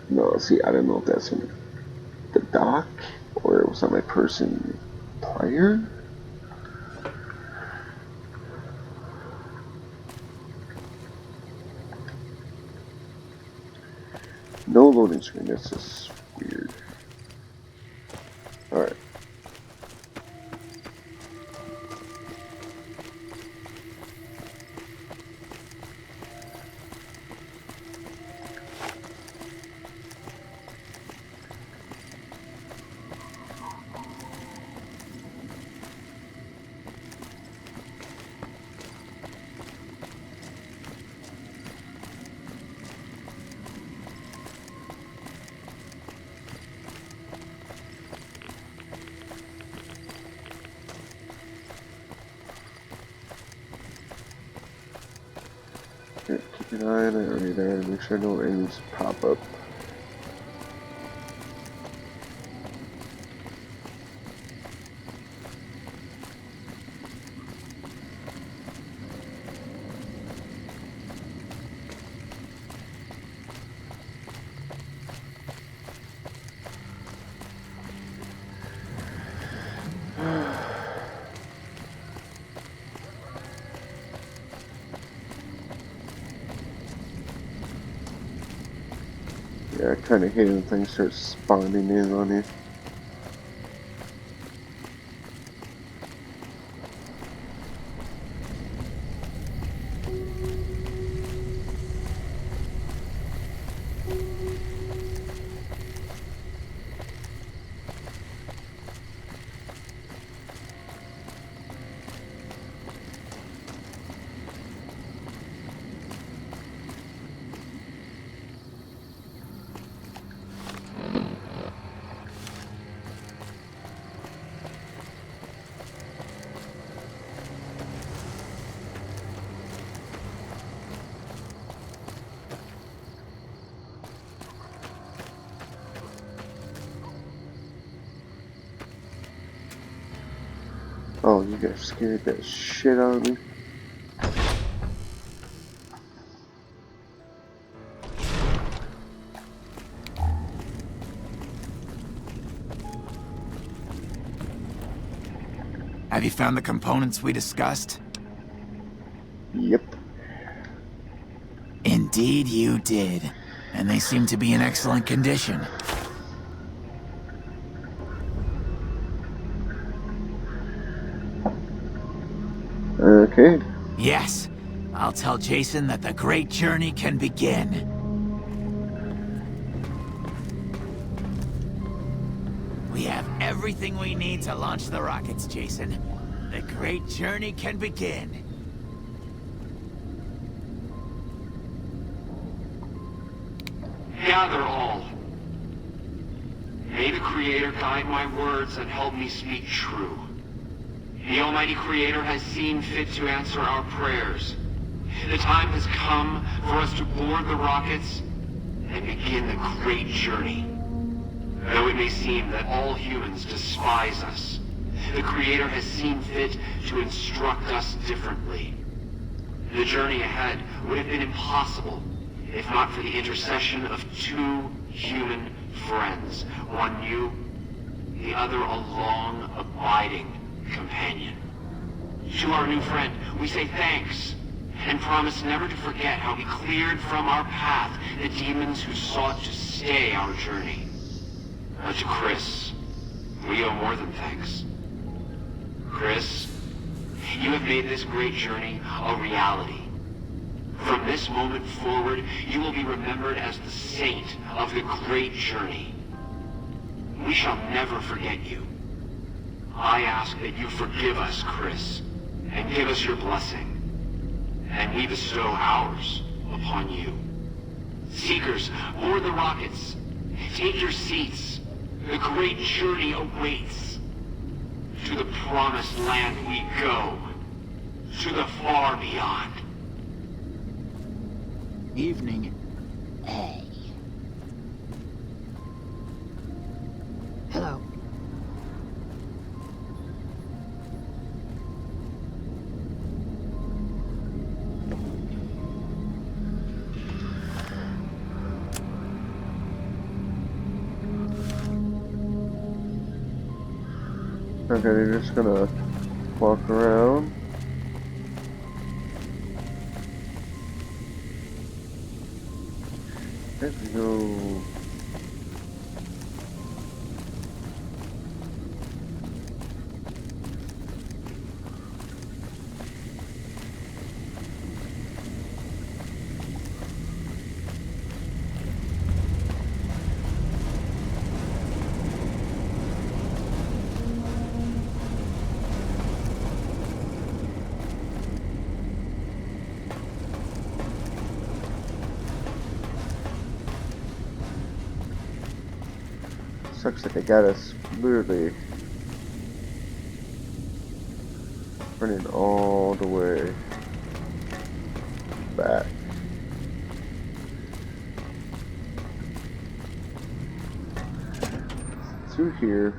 No, see, I don't know if that's in the dock or it was on my person prior. No loading screen, this is weird. Alright. Okay, keep an eye on it already there to make sure no enemies pop up. Yeah, I kind of hate when things start spawning in on you. Wow, you guys scared that shit out of me. Have you found the components we discussed? Yep. Indeed you did. And they seem to be in excellent condition. Okay. Yes. I'll tell Jason that the great journey can begin. We have everything we need to launch the rockets, Jason. The great journey can begin. Gather all. May the Creator guide my words and help me speak true. The Almighty Creator has seen fit to answer our prayers. The time has come for us to board the rockets and begin the great journey. Though it may seem that all humans despise us, the Creator has seen fit to instruct us differently. The journey ahead would have been impossible if not for the intercession of two human friends, one new, the other a long, abiding companion. To our new friend, we say thanks, and promise never to forget how he cleared from our path the demons who sought to stay our journey. But to Chris, we owe more than thanks. Chris, you have made this great journey a reality. From this moment forward, you will be remembered as the saint of the great journey. We shall never forget you. I ask that you forgive us, Chris, and give us your blessing. And we bestow ours upon you. Seekers, board the rockets. Take your seats. The great journey awaits. To the promised land we go. To the far beyond. Evening A. Hello. Okay, they're just gonna walk around. There we go. Sucks that they got us literally running all the way back. Through here.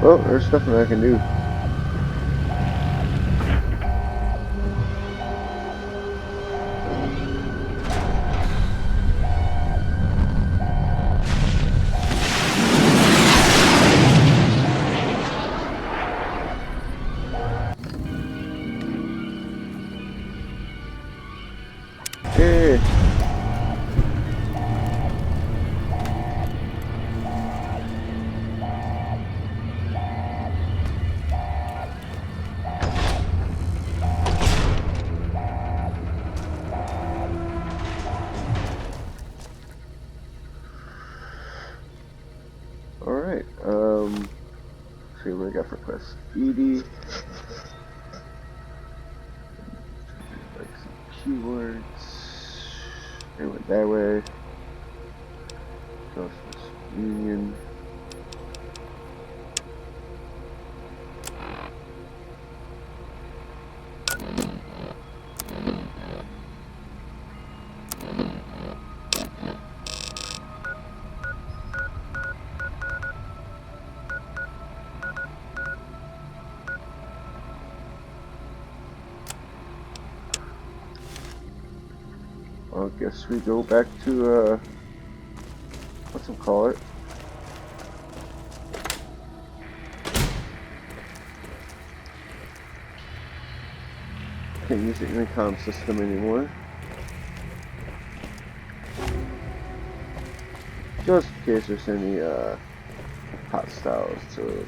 Well, there's nothing I can do. Alright, see what I got for quest. Edie. Like some keywords. They went that way. Justice Union. I guess we go back to, what's it call it? Can't use the intercom system anymore. Just in case there's any, hostiles to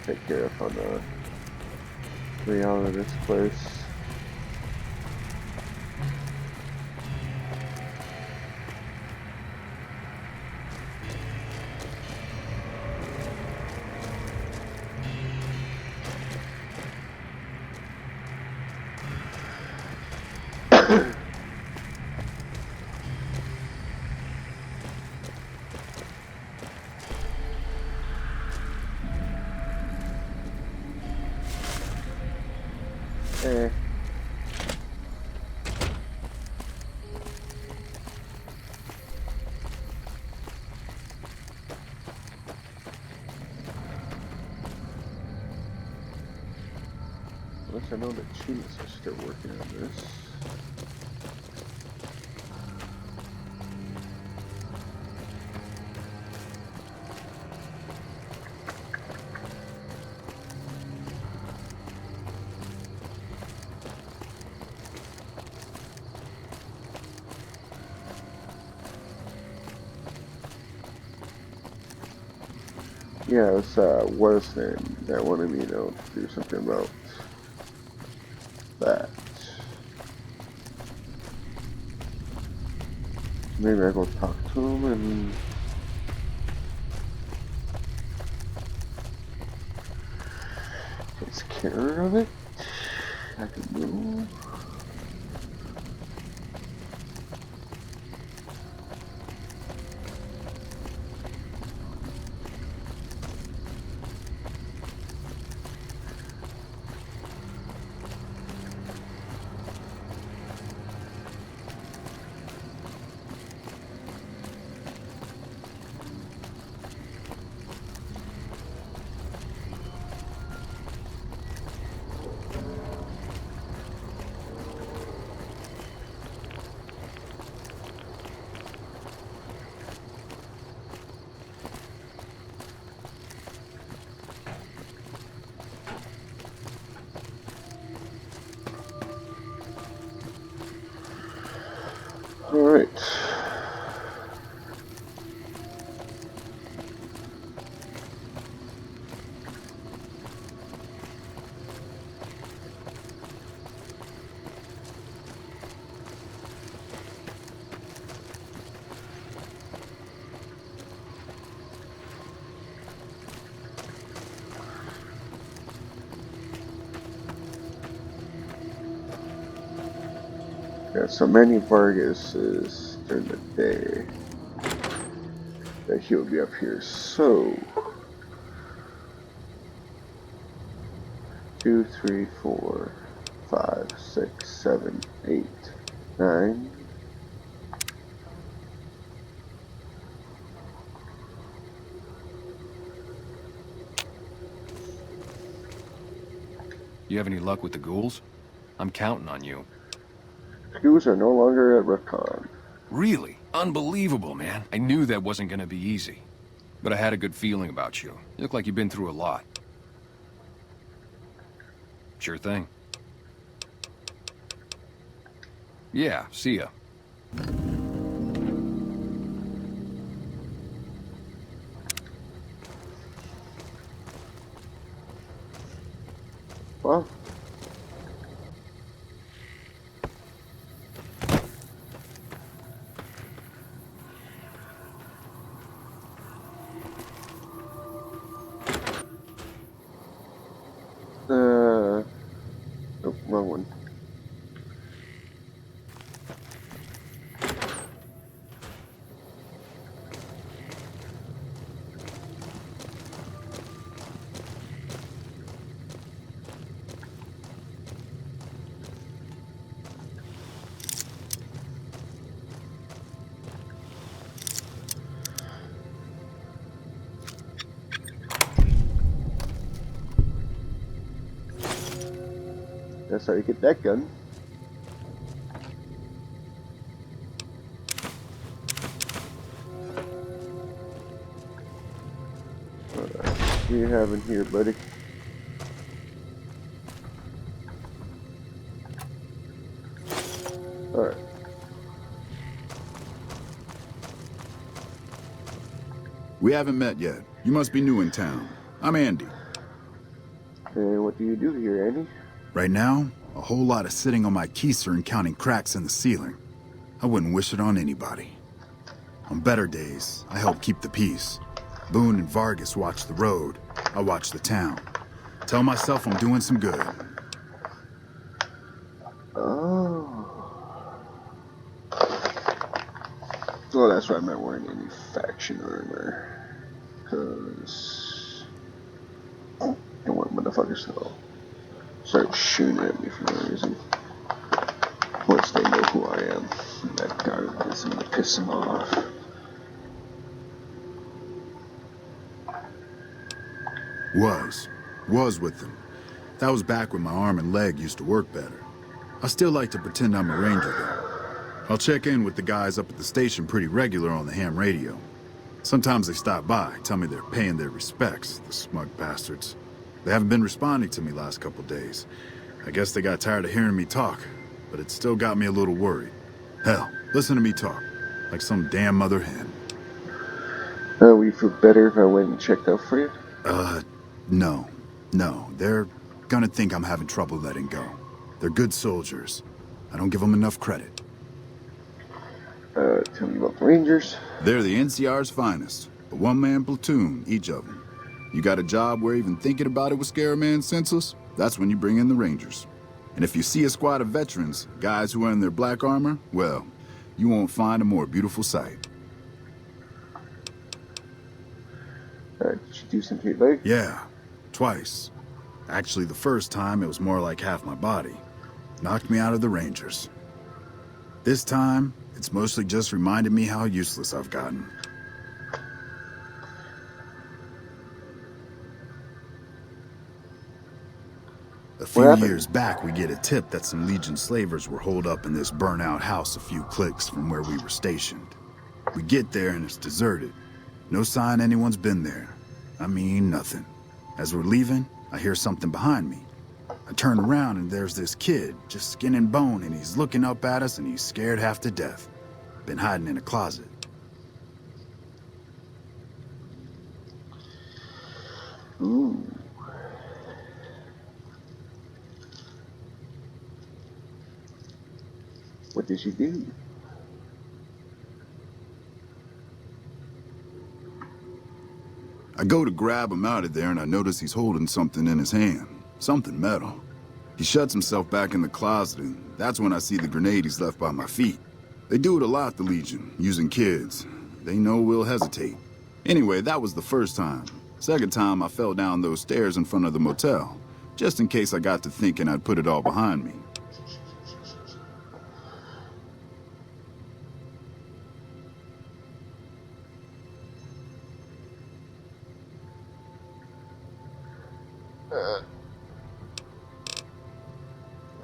take care of on the way out of this place. Eh. Unless I know the cheats are still working on this. Yeah, it was, what is name that wanted me to do something about that. Maybe I go talk to him and takes care of it. I can move. Alright. Yeah, so Manny Vargas is during the day that he'll be up here. So 2, 3, 4, 5, 6, 7, 8, 9. You have any luck with the ghouls? I'm counting on you. Crews are no longer at Recon. Really? Unbelievable, man. I knew that wasn't gonna be easy. But I had a good feeling about you. You look like you've been through a lot. Sure thing. Yeah, see ya. Well, wrong one. That's how you get that gun. What do you have in here, buddy? Alright. We haven't met yet. You must be new in town. I'm Andy. And what do you do here, Andy? Right now, a whole lot of sitting on my keister and counting cracks in the ceiling. I wouldn't wish it on anybody. On better days, I help keep the peace. Boone and Vargas watch the road. I watch the town. Tell myself I'm doing some good. Oh. Well, that's why I'm not wearing any faction armor. Because I don't want motherfuckers to start shooting at me for no reason. Once they know who I am. That guy is going to piss them off. Was with them. That was back when my arm and leg used to work better. I still like to pretend I'm a ranger, though. I'll check in with the guys up at the station pretty regular on the ham radio. Sometimes they stop by, tell me they're paying their respects, the smug bastards. They haven't been responding to me last couple days. I guess they got tired of hearing me talk, but it still got me a little worried. Hell, listen to me talk, like some damn mother hen. Will you feel better if I went and checked out for you? No. They're gonna think I'm having trouble letting go. They're good soldiers. I don't give them enough credit. Tell me about the Rangers. They're the NCR's finest. A one-man platoon, each of them. You got a job where even thinking about it would scare a man senseless? That's when you bring in the Rangers. And if you see a squad of veterans, guys who are in their black armor, well, you won't find a more beautiful sight. Did you do something to your leg? Yeah, twice. Actually, the first time, it was more like half my body. Knocked me out of the Rangers. This time, it's mostly just reminded me how useless I've gotten. A few years back, we get a tip that some Legion slavers were holed up in this burnt-out house a few clicks from where we were stationed. We get there and it's deserted. No sign anyone's been there. I mean, nothing. As we're leaving, I hear something behind me. I turn around and there's this kid, just skin and bone, and he's looking up at us and he's scared half to death. Been hiding in a closet. Ooh. What did you do? I go to grab him out of there and I notice he's holding something in his hand. Something metal. He shuts himself back in the closet and that's when I see the grenade he's left by my feet. They do it a lot, the Legion, using kids. They know we'll hesitate. Anyway, that was the first time. Second time, I fell down those stairs in front of the motel, just in case I got to thinking I'd put it all behind me.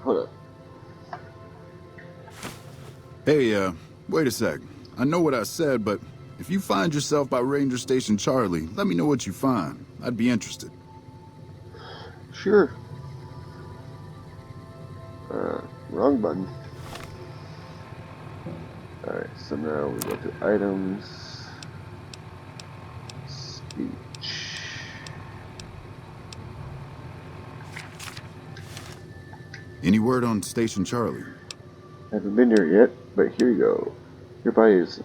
Hold up. Hey, wait a sec. I know what I said, but if you find yourself by Ranger Station Charlie, let me know what you find. I'd be interested. Sure. Wrong button. Alright, so now we go to items. Speech. Any word on Station Charlie? Haven't been there yet, but here you go. Your body is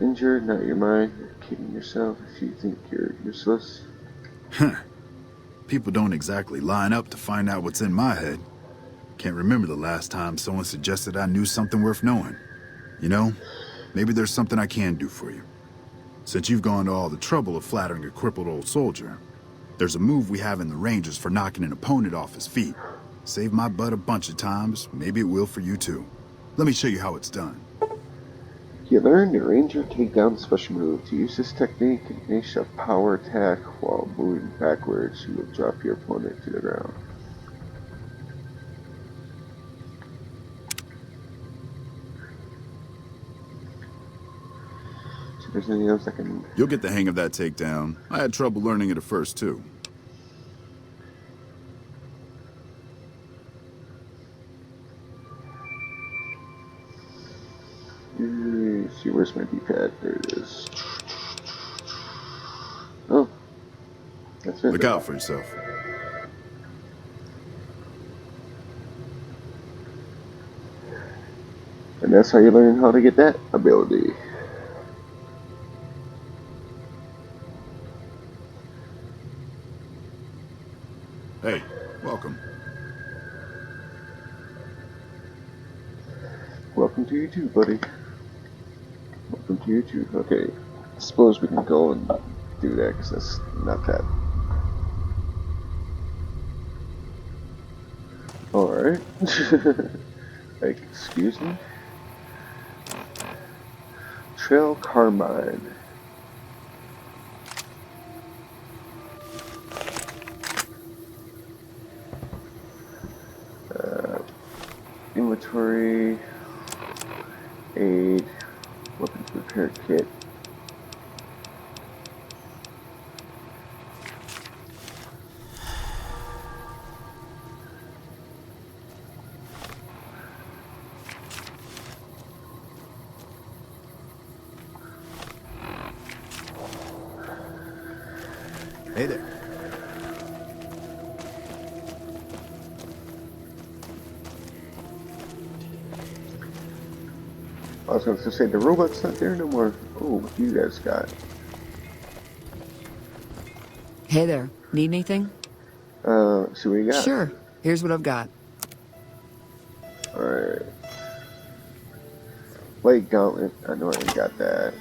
injured, not your mind. You're kidding yourself if you think you're useless. Huh. People don't exactly line up to find out what's in my head. Can't remember the last time someone suggested I knew something worth knowing. You know, maybe there's something I can do for you. Since you've gone to all the trouble of flattering a crippled old soldier, there's a move we have in the Rangers for knocking an opponent off his feet. Saved my butt a bunch of times, maybe it will for you too. Let me show you how it's done. You learn the Ranger takedown special move. To use this technique, unleash a power attack while moving backwards. You will drop your opponent to the ground. So there's anything else I can... You'll get the hang of that takedown. I had trouble learning it at first too. Let's see, where's my D-pad? There it is. Oh, that's it. Look out for yourself. And that's how you learn how to get that ability. Hey, welcome. Welcome to you too, buddy. Welcome to you too. Okay, I suppose we can go and do that because that's not that. Alright. Like, excuse me? Trail carbine. Inventory. Aid. Weapons repair kit. Hey there. I was going to say, the robot's not there no more. Oh, what do you guys got? Hey there. Need anything? See what you got. Sure. Here's what I've got. Alright. Blade gauntlet. I know I ain't got that.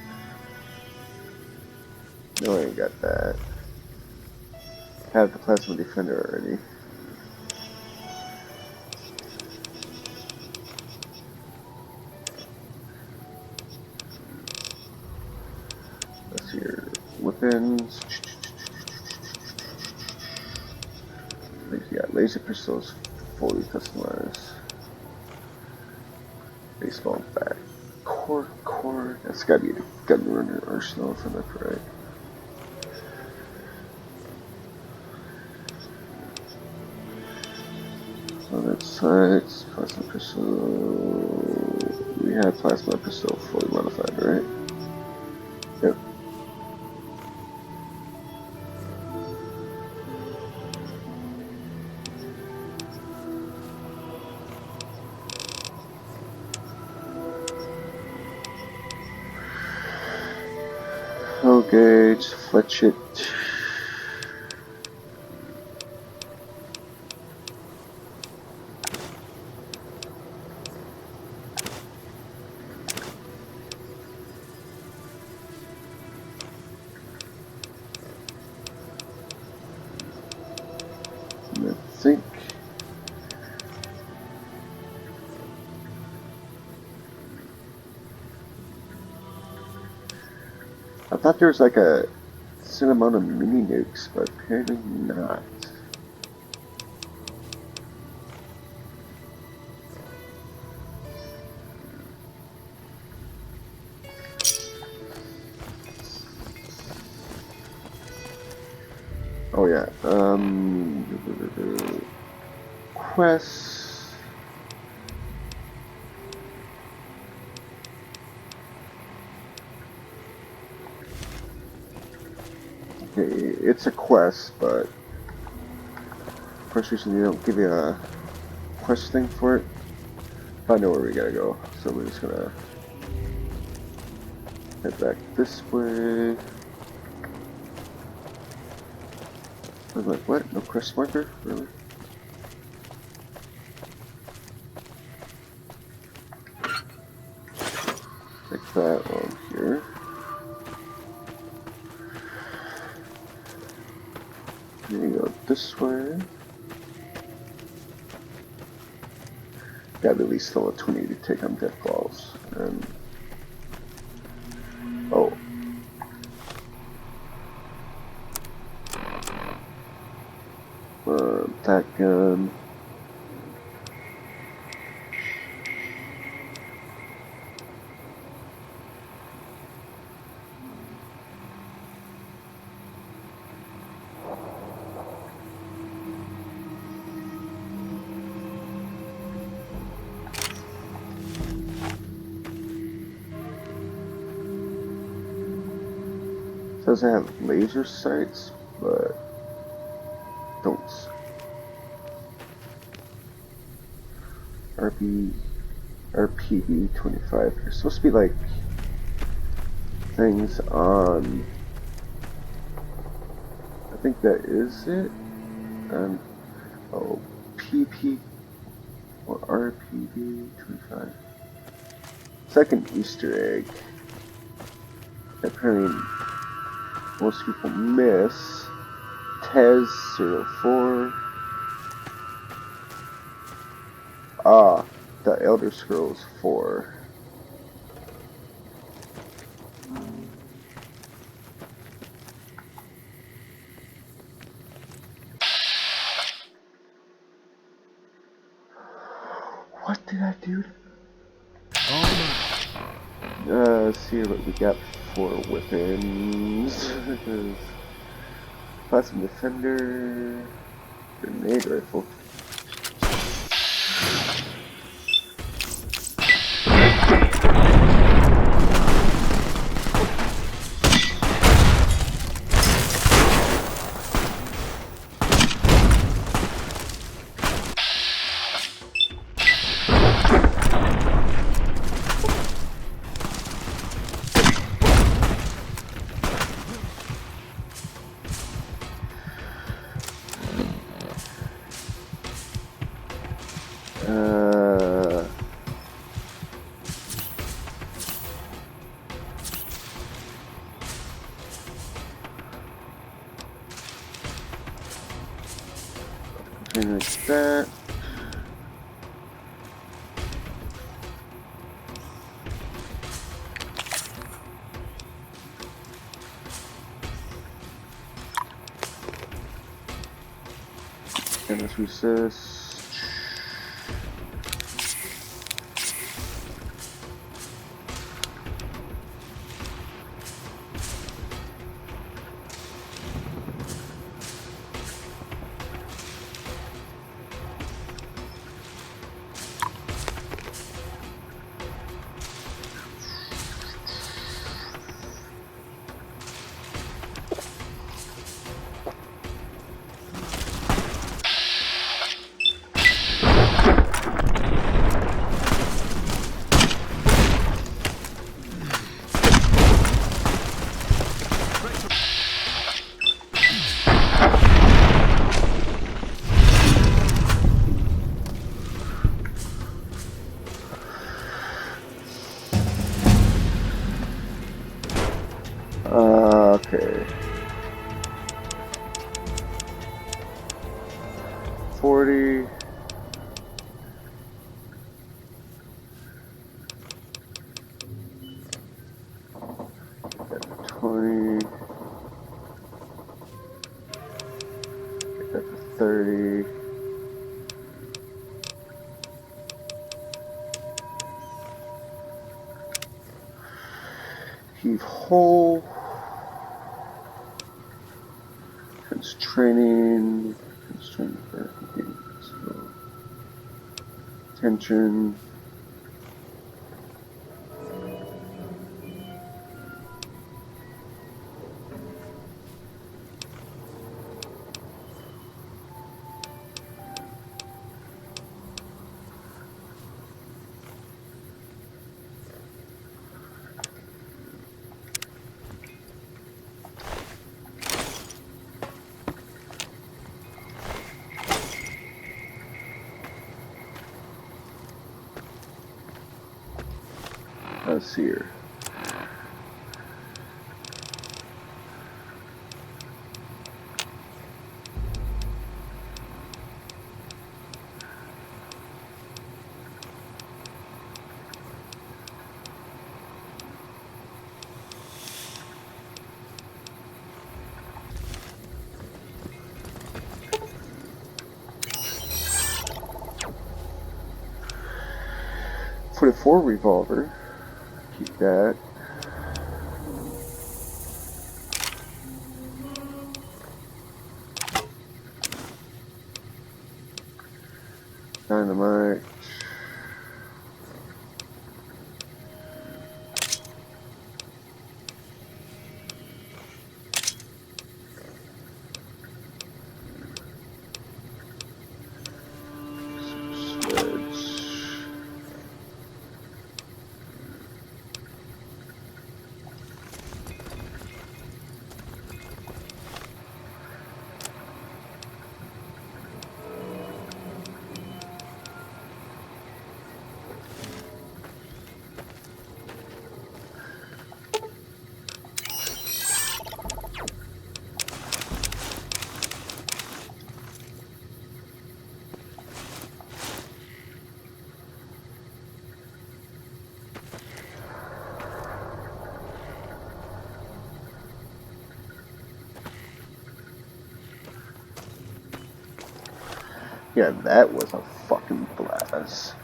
No, I ain't got that. Have the plasma defender already. Let's see here. Weapons. Yeah, laser pistols fully customized. Baseball bat. Core. That's gotta be the gun runner arsenal if I'm not right. So that's sights, plasma pistol. We have plasma pistol fully modified, right? Yep. Hull gauge, fletch it. I think I thought there was like a certain amount of mini nukes, but apparently not. Oh yeah, quests. Okay, it's a quest, but for some reason they don't give you a quest thing for it. I know where we gotta go, so we're just gonna head back this way. I was like, what? No quest marker? Really? that on here. Here we go this way. Got at least still a 20 to take on death balls. And oh. That gun. Says I have laser sights, but don't. RPD 25. There's supposed to be like things on. I think that is it. And oh, PP or RPD 25. Second Easter egg. Apparently, most people miss. Tez 04. Ah, the Elder Scrolls 4. What did I do? Let's see what we got for weapons. Plasma Defender, Grenade Rifle. Like that. And let's resist. Okay. 40. Get that to 20. Get that to 30. Heave hole. Training, tension. Let's see here. .24 revolver. Keep that. Dynamite. Yeah, that was a fucking blast.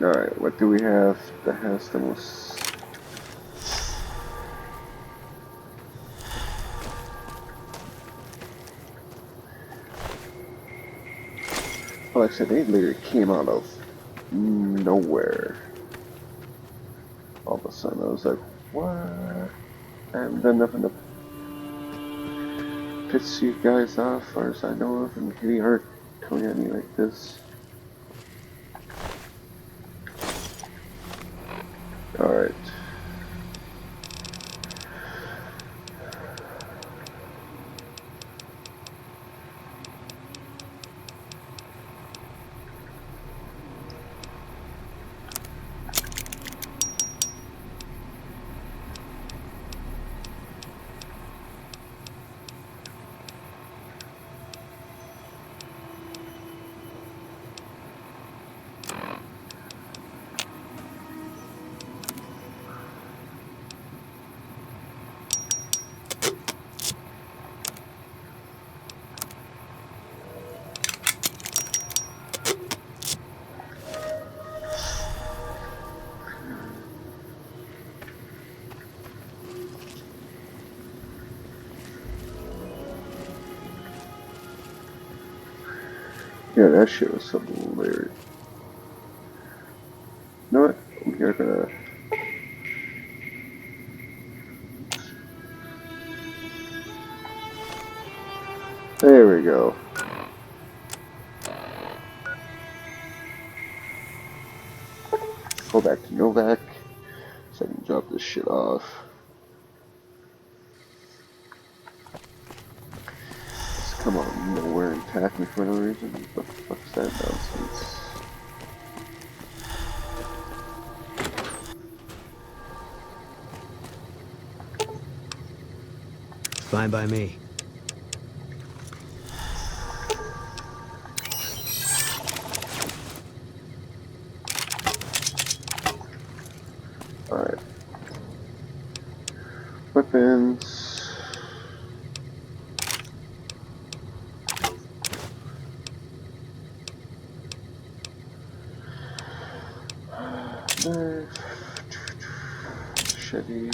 Alright, what do we have that has the most... Like I said, they literally came out of nowhere. All of a sudden, I was like, what? I haven't done nothing to piss you guys off, as far as I know of, and here you are coming at me like this. Alright. Yeah, that shit was something hilarious. You know what? We're gonna... There we go. Go back to Novak, so I can drop this shit off. Just come out of nowhere and attack me for no reason. What the fuck's that nonsense? Fine by me. Alright. Weapons. Knife. Machete.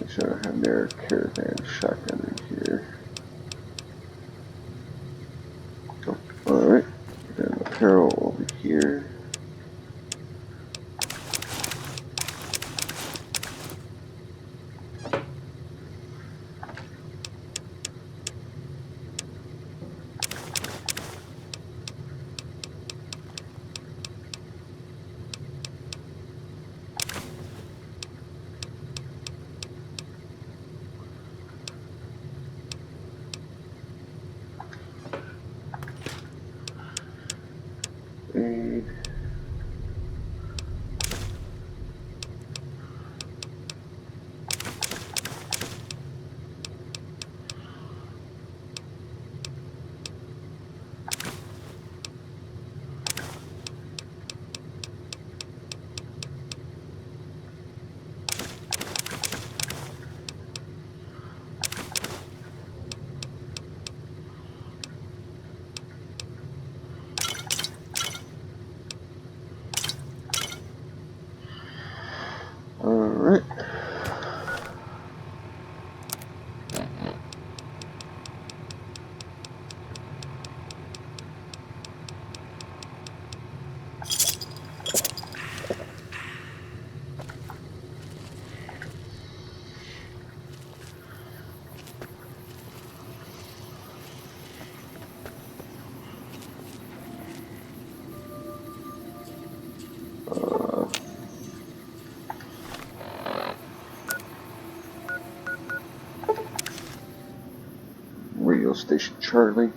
Make sure I have their caravan shotgun in here. Oh, alright. Then apparel over here. Alright. Radio Station Charlie.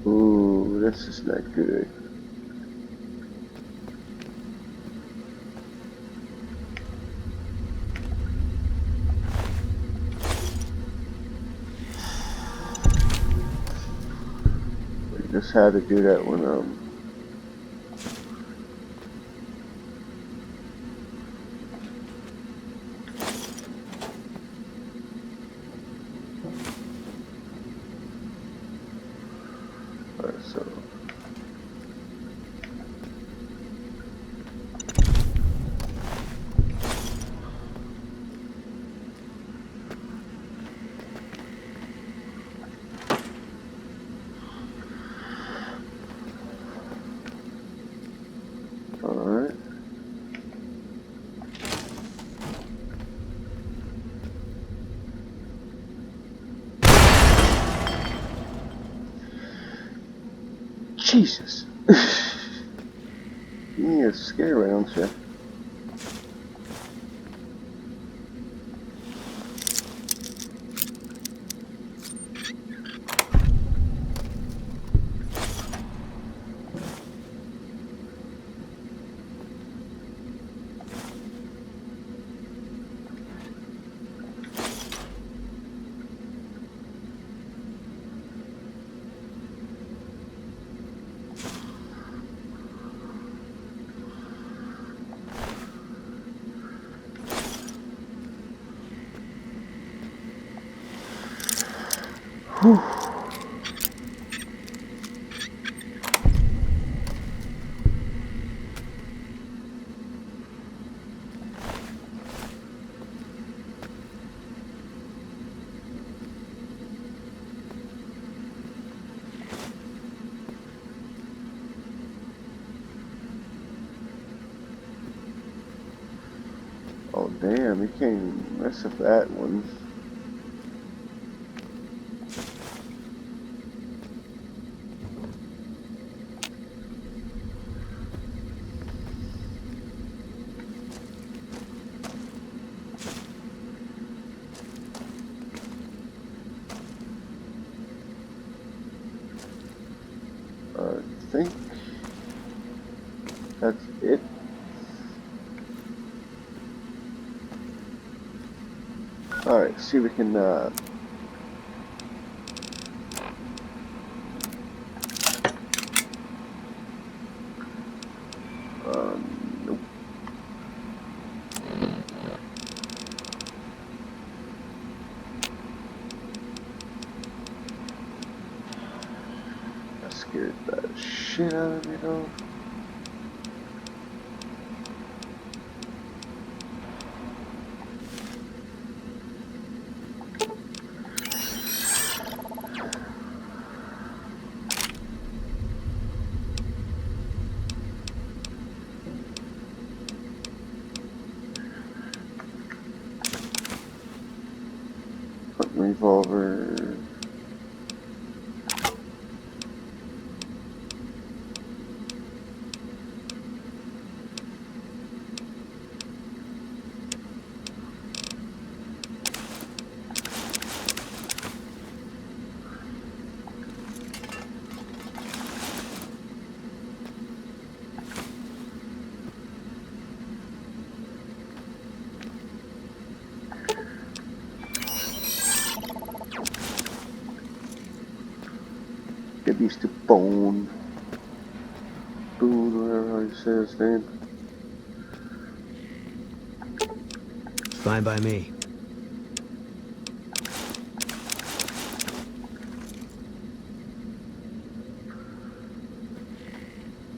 Ooh, this is not good. We just had to do that when alright, so alright. Jesus. You are scary, aren't you? Whew. Oh damn, you can't mess with that one. I think that's it. Alright, see if we can nope. That scared the shit out of me though. Hunting revolver. Get used to Bone. Boone, whatever he says his name. Fine by me.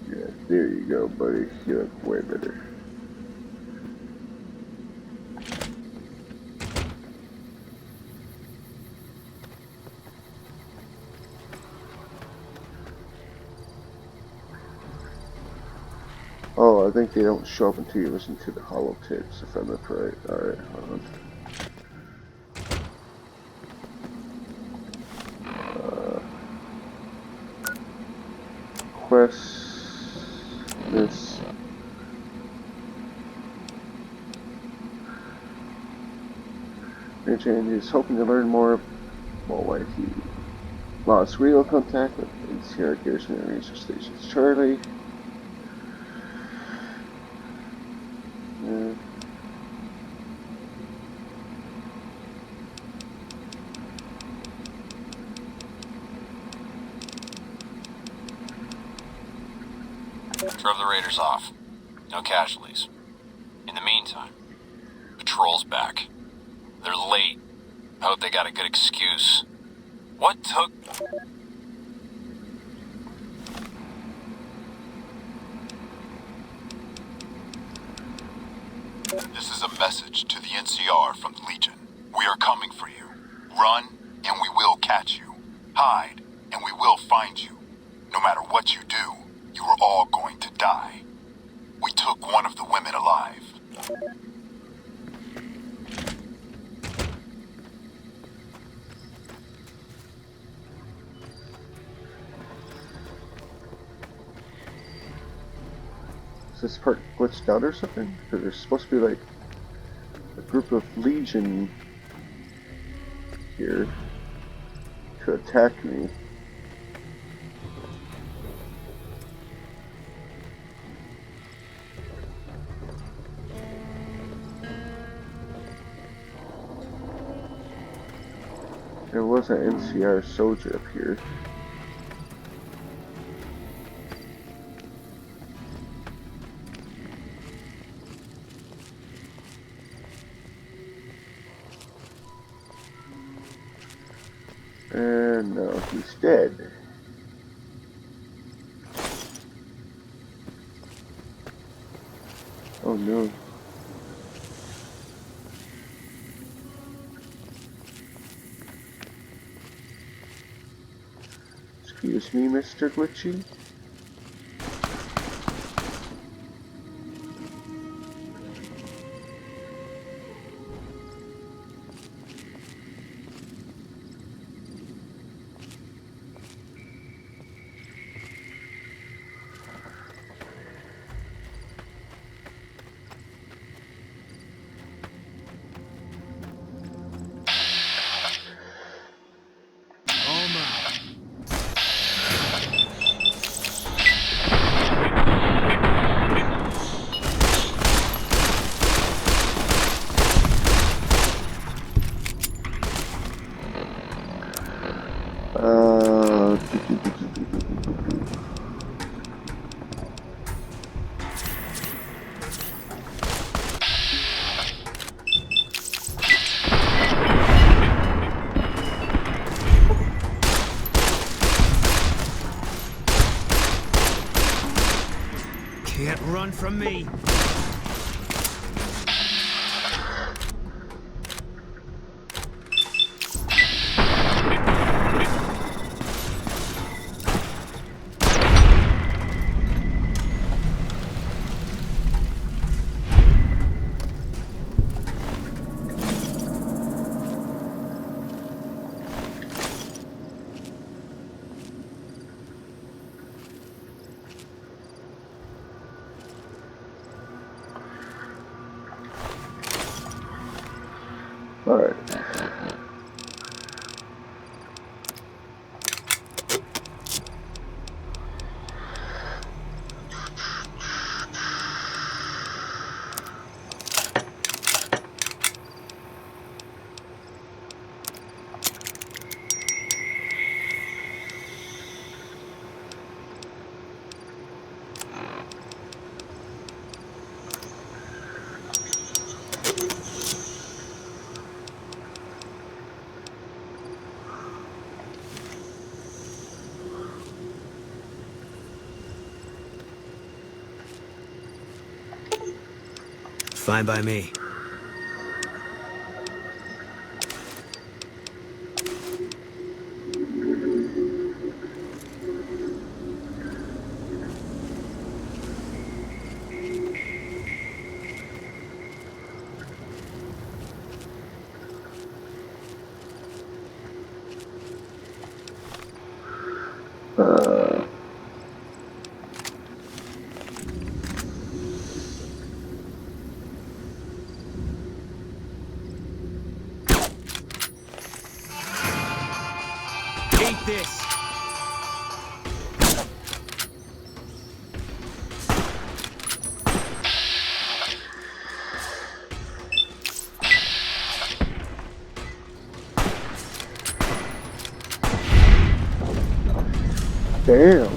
Yeah, there you go, buddy. You look way better. Oh, I think they don't show up until you listen to the hollow tapes, if I look right. Alright, hold on. Quest. This. Agent is hoping to learn more about why he lost real contact with NCR Garrison and Ranger Stations Charlie. Drove the raiders off. No casualties. In the meantime, patrol's back. They're late. I hope they got a good excuse. What took... This is a message to the NCR from the Legion. We are coming for you. Run, and we will catch you. Hide, and we will find you. No matter what you do, you are all going to die. We took one of the women alive. Is this part glitched out or something? Because there's supposed to be like a group of Legion here to attack me. There was an NCR soldier up here. And no, he's dead. Oh no. Excuse me, Mr. Glitchy. Can't run from me. Alright. Fine by me. Eat this! Damn.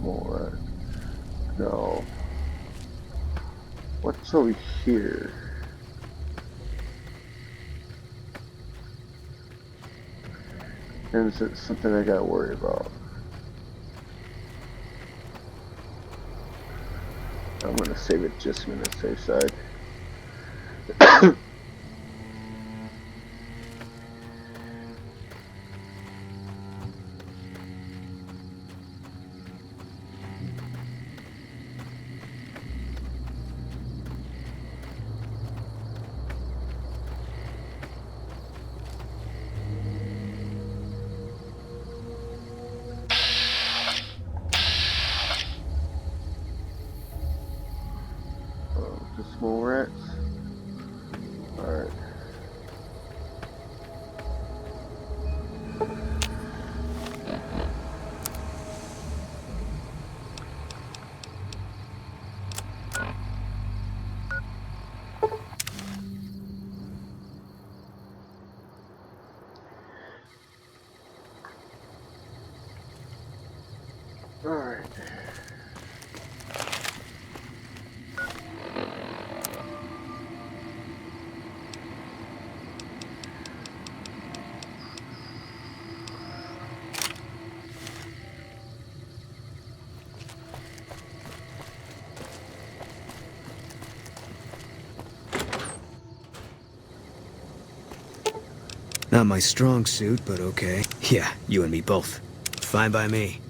More. No. What's over here? And is it something I gotta worry about? I'm gonna save it just on the safe side. Just small rats. Alright. Alright. Not my strong suit, but okay. Yeah, you and me both. Fine by me.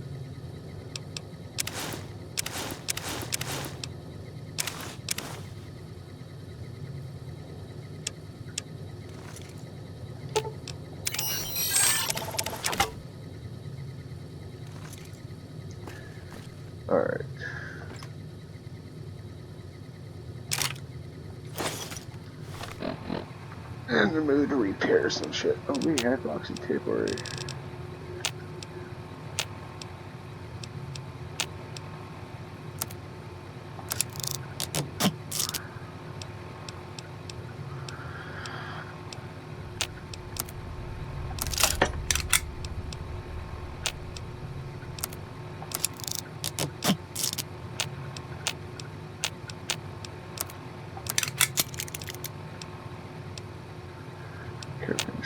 Alright. And remove the repairs and shit. Oh, we had boxing tape already.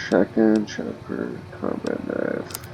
Shotgun, chopper, combat knife.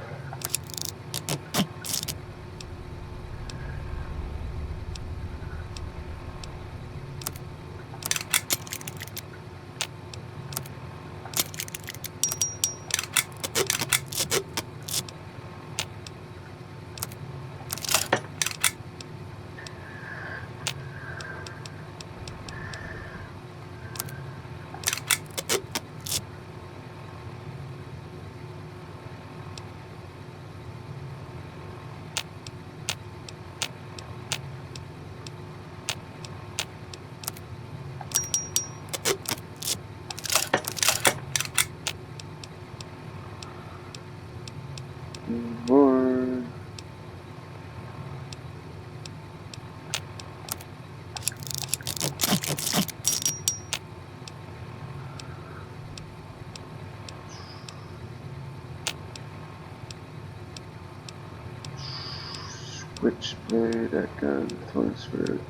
Switchblade, that gun, throwing spirit.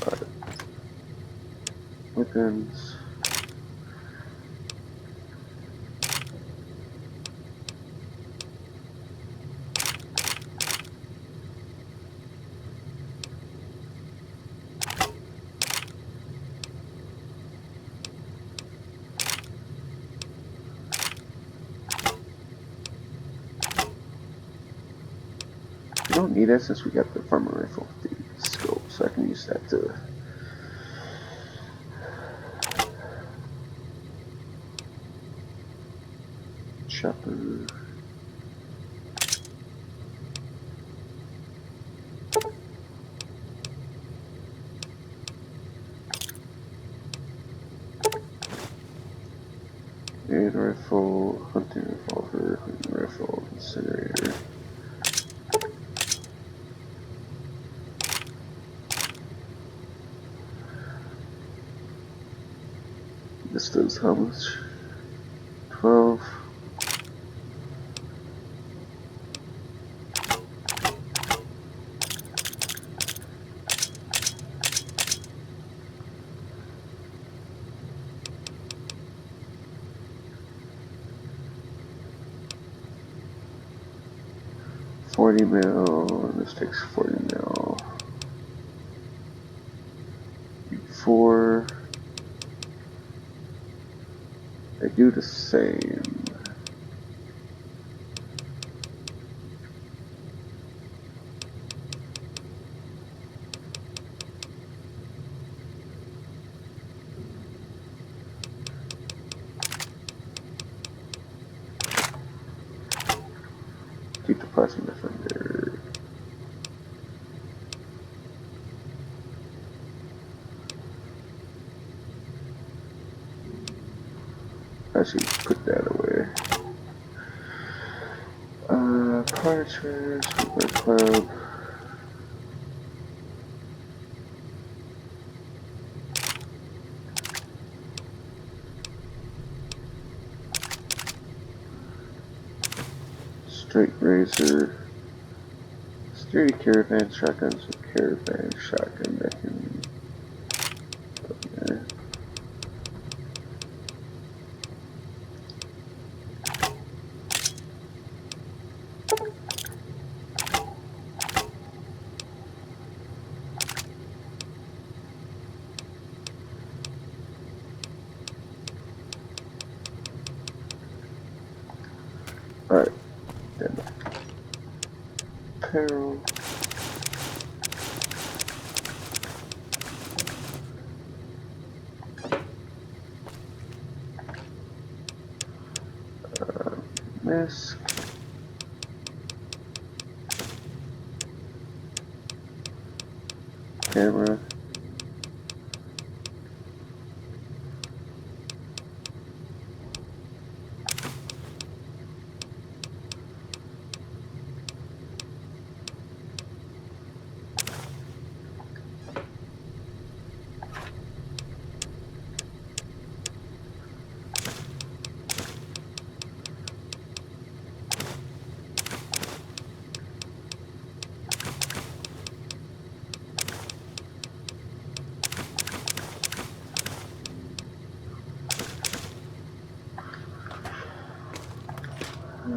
Alright. Weapons. We don't need that since we got the farmer rifle with the scope, so I can use that to chopper. And rifle, hunting revolver, hunting rifle, incinerator. This does how much? 12. $40 mil, and this takes 40 mil. 4. They do the same. Keep the plasma defender. I should put that away. Cartridge, Super Club. Straight razor. Sturdy caravan shotguns with caravan shotgun that can put there. Alright, then apparel. Mask. Camera.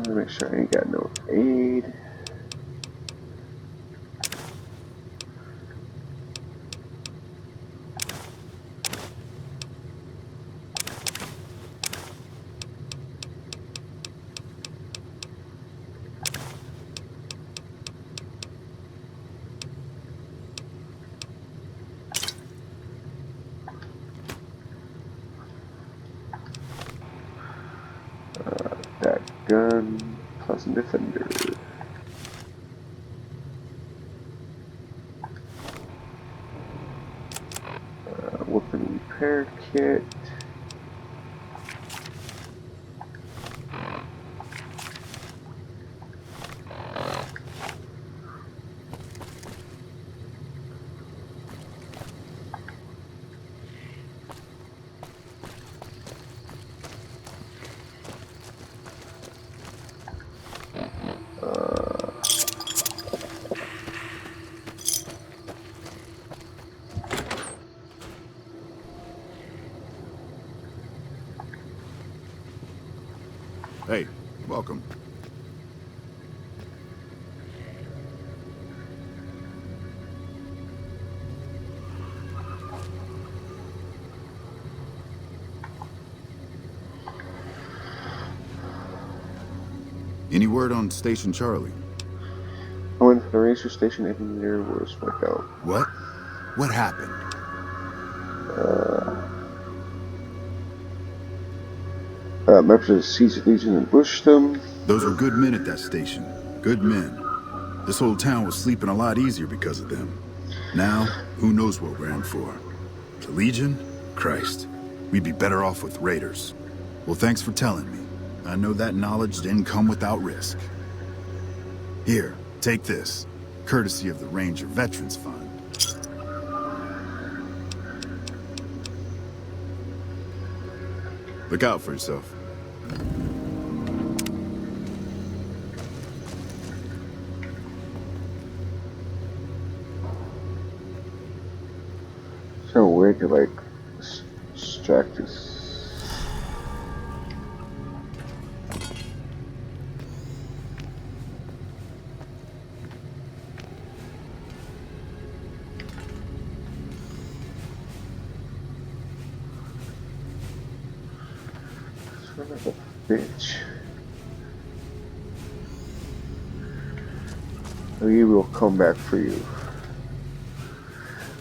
Make sure I ain't got no aid. That gun plus a defender. Weapon repair kit. welcome. Any word on Station Charlie? I went to the ranger station and there was wiped out. What? What happened? Members of the Caesar Legion ambushed them. Those were good men at that station. Good men. This whole town was sleeping a lot easier because of them. Now, who knows what we're in for? The Legion? Christ. We'd be better off with raiders. Well, thanks for telling me. I know that knowledge didn't come without risk. Here, take this. Courtesy of the Ranger Veterans Fund. Look out for yourself. So weird to like distract us. Son of a bitch. We will come back for you.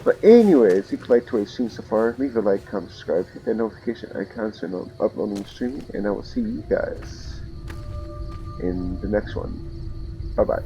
But anyways, if you liked what you've seen so far, leave a like, comment, subscribe, hit that notification icon so I'm uploading and streaming, and I will see you guys in the next one. Bye bye.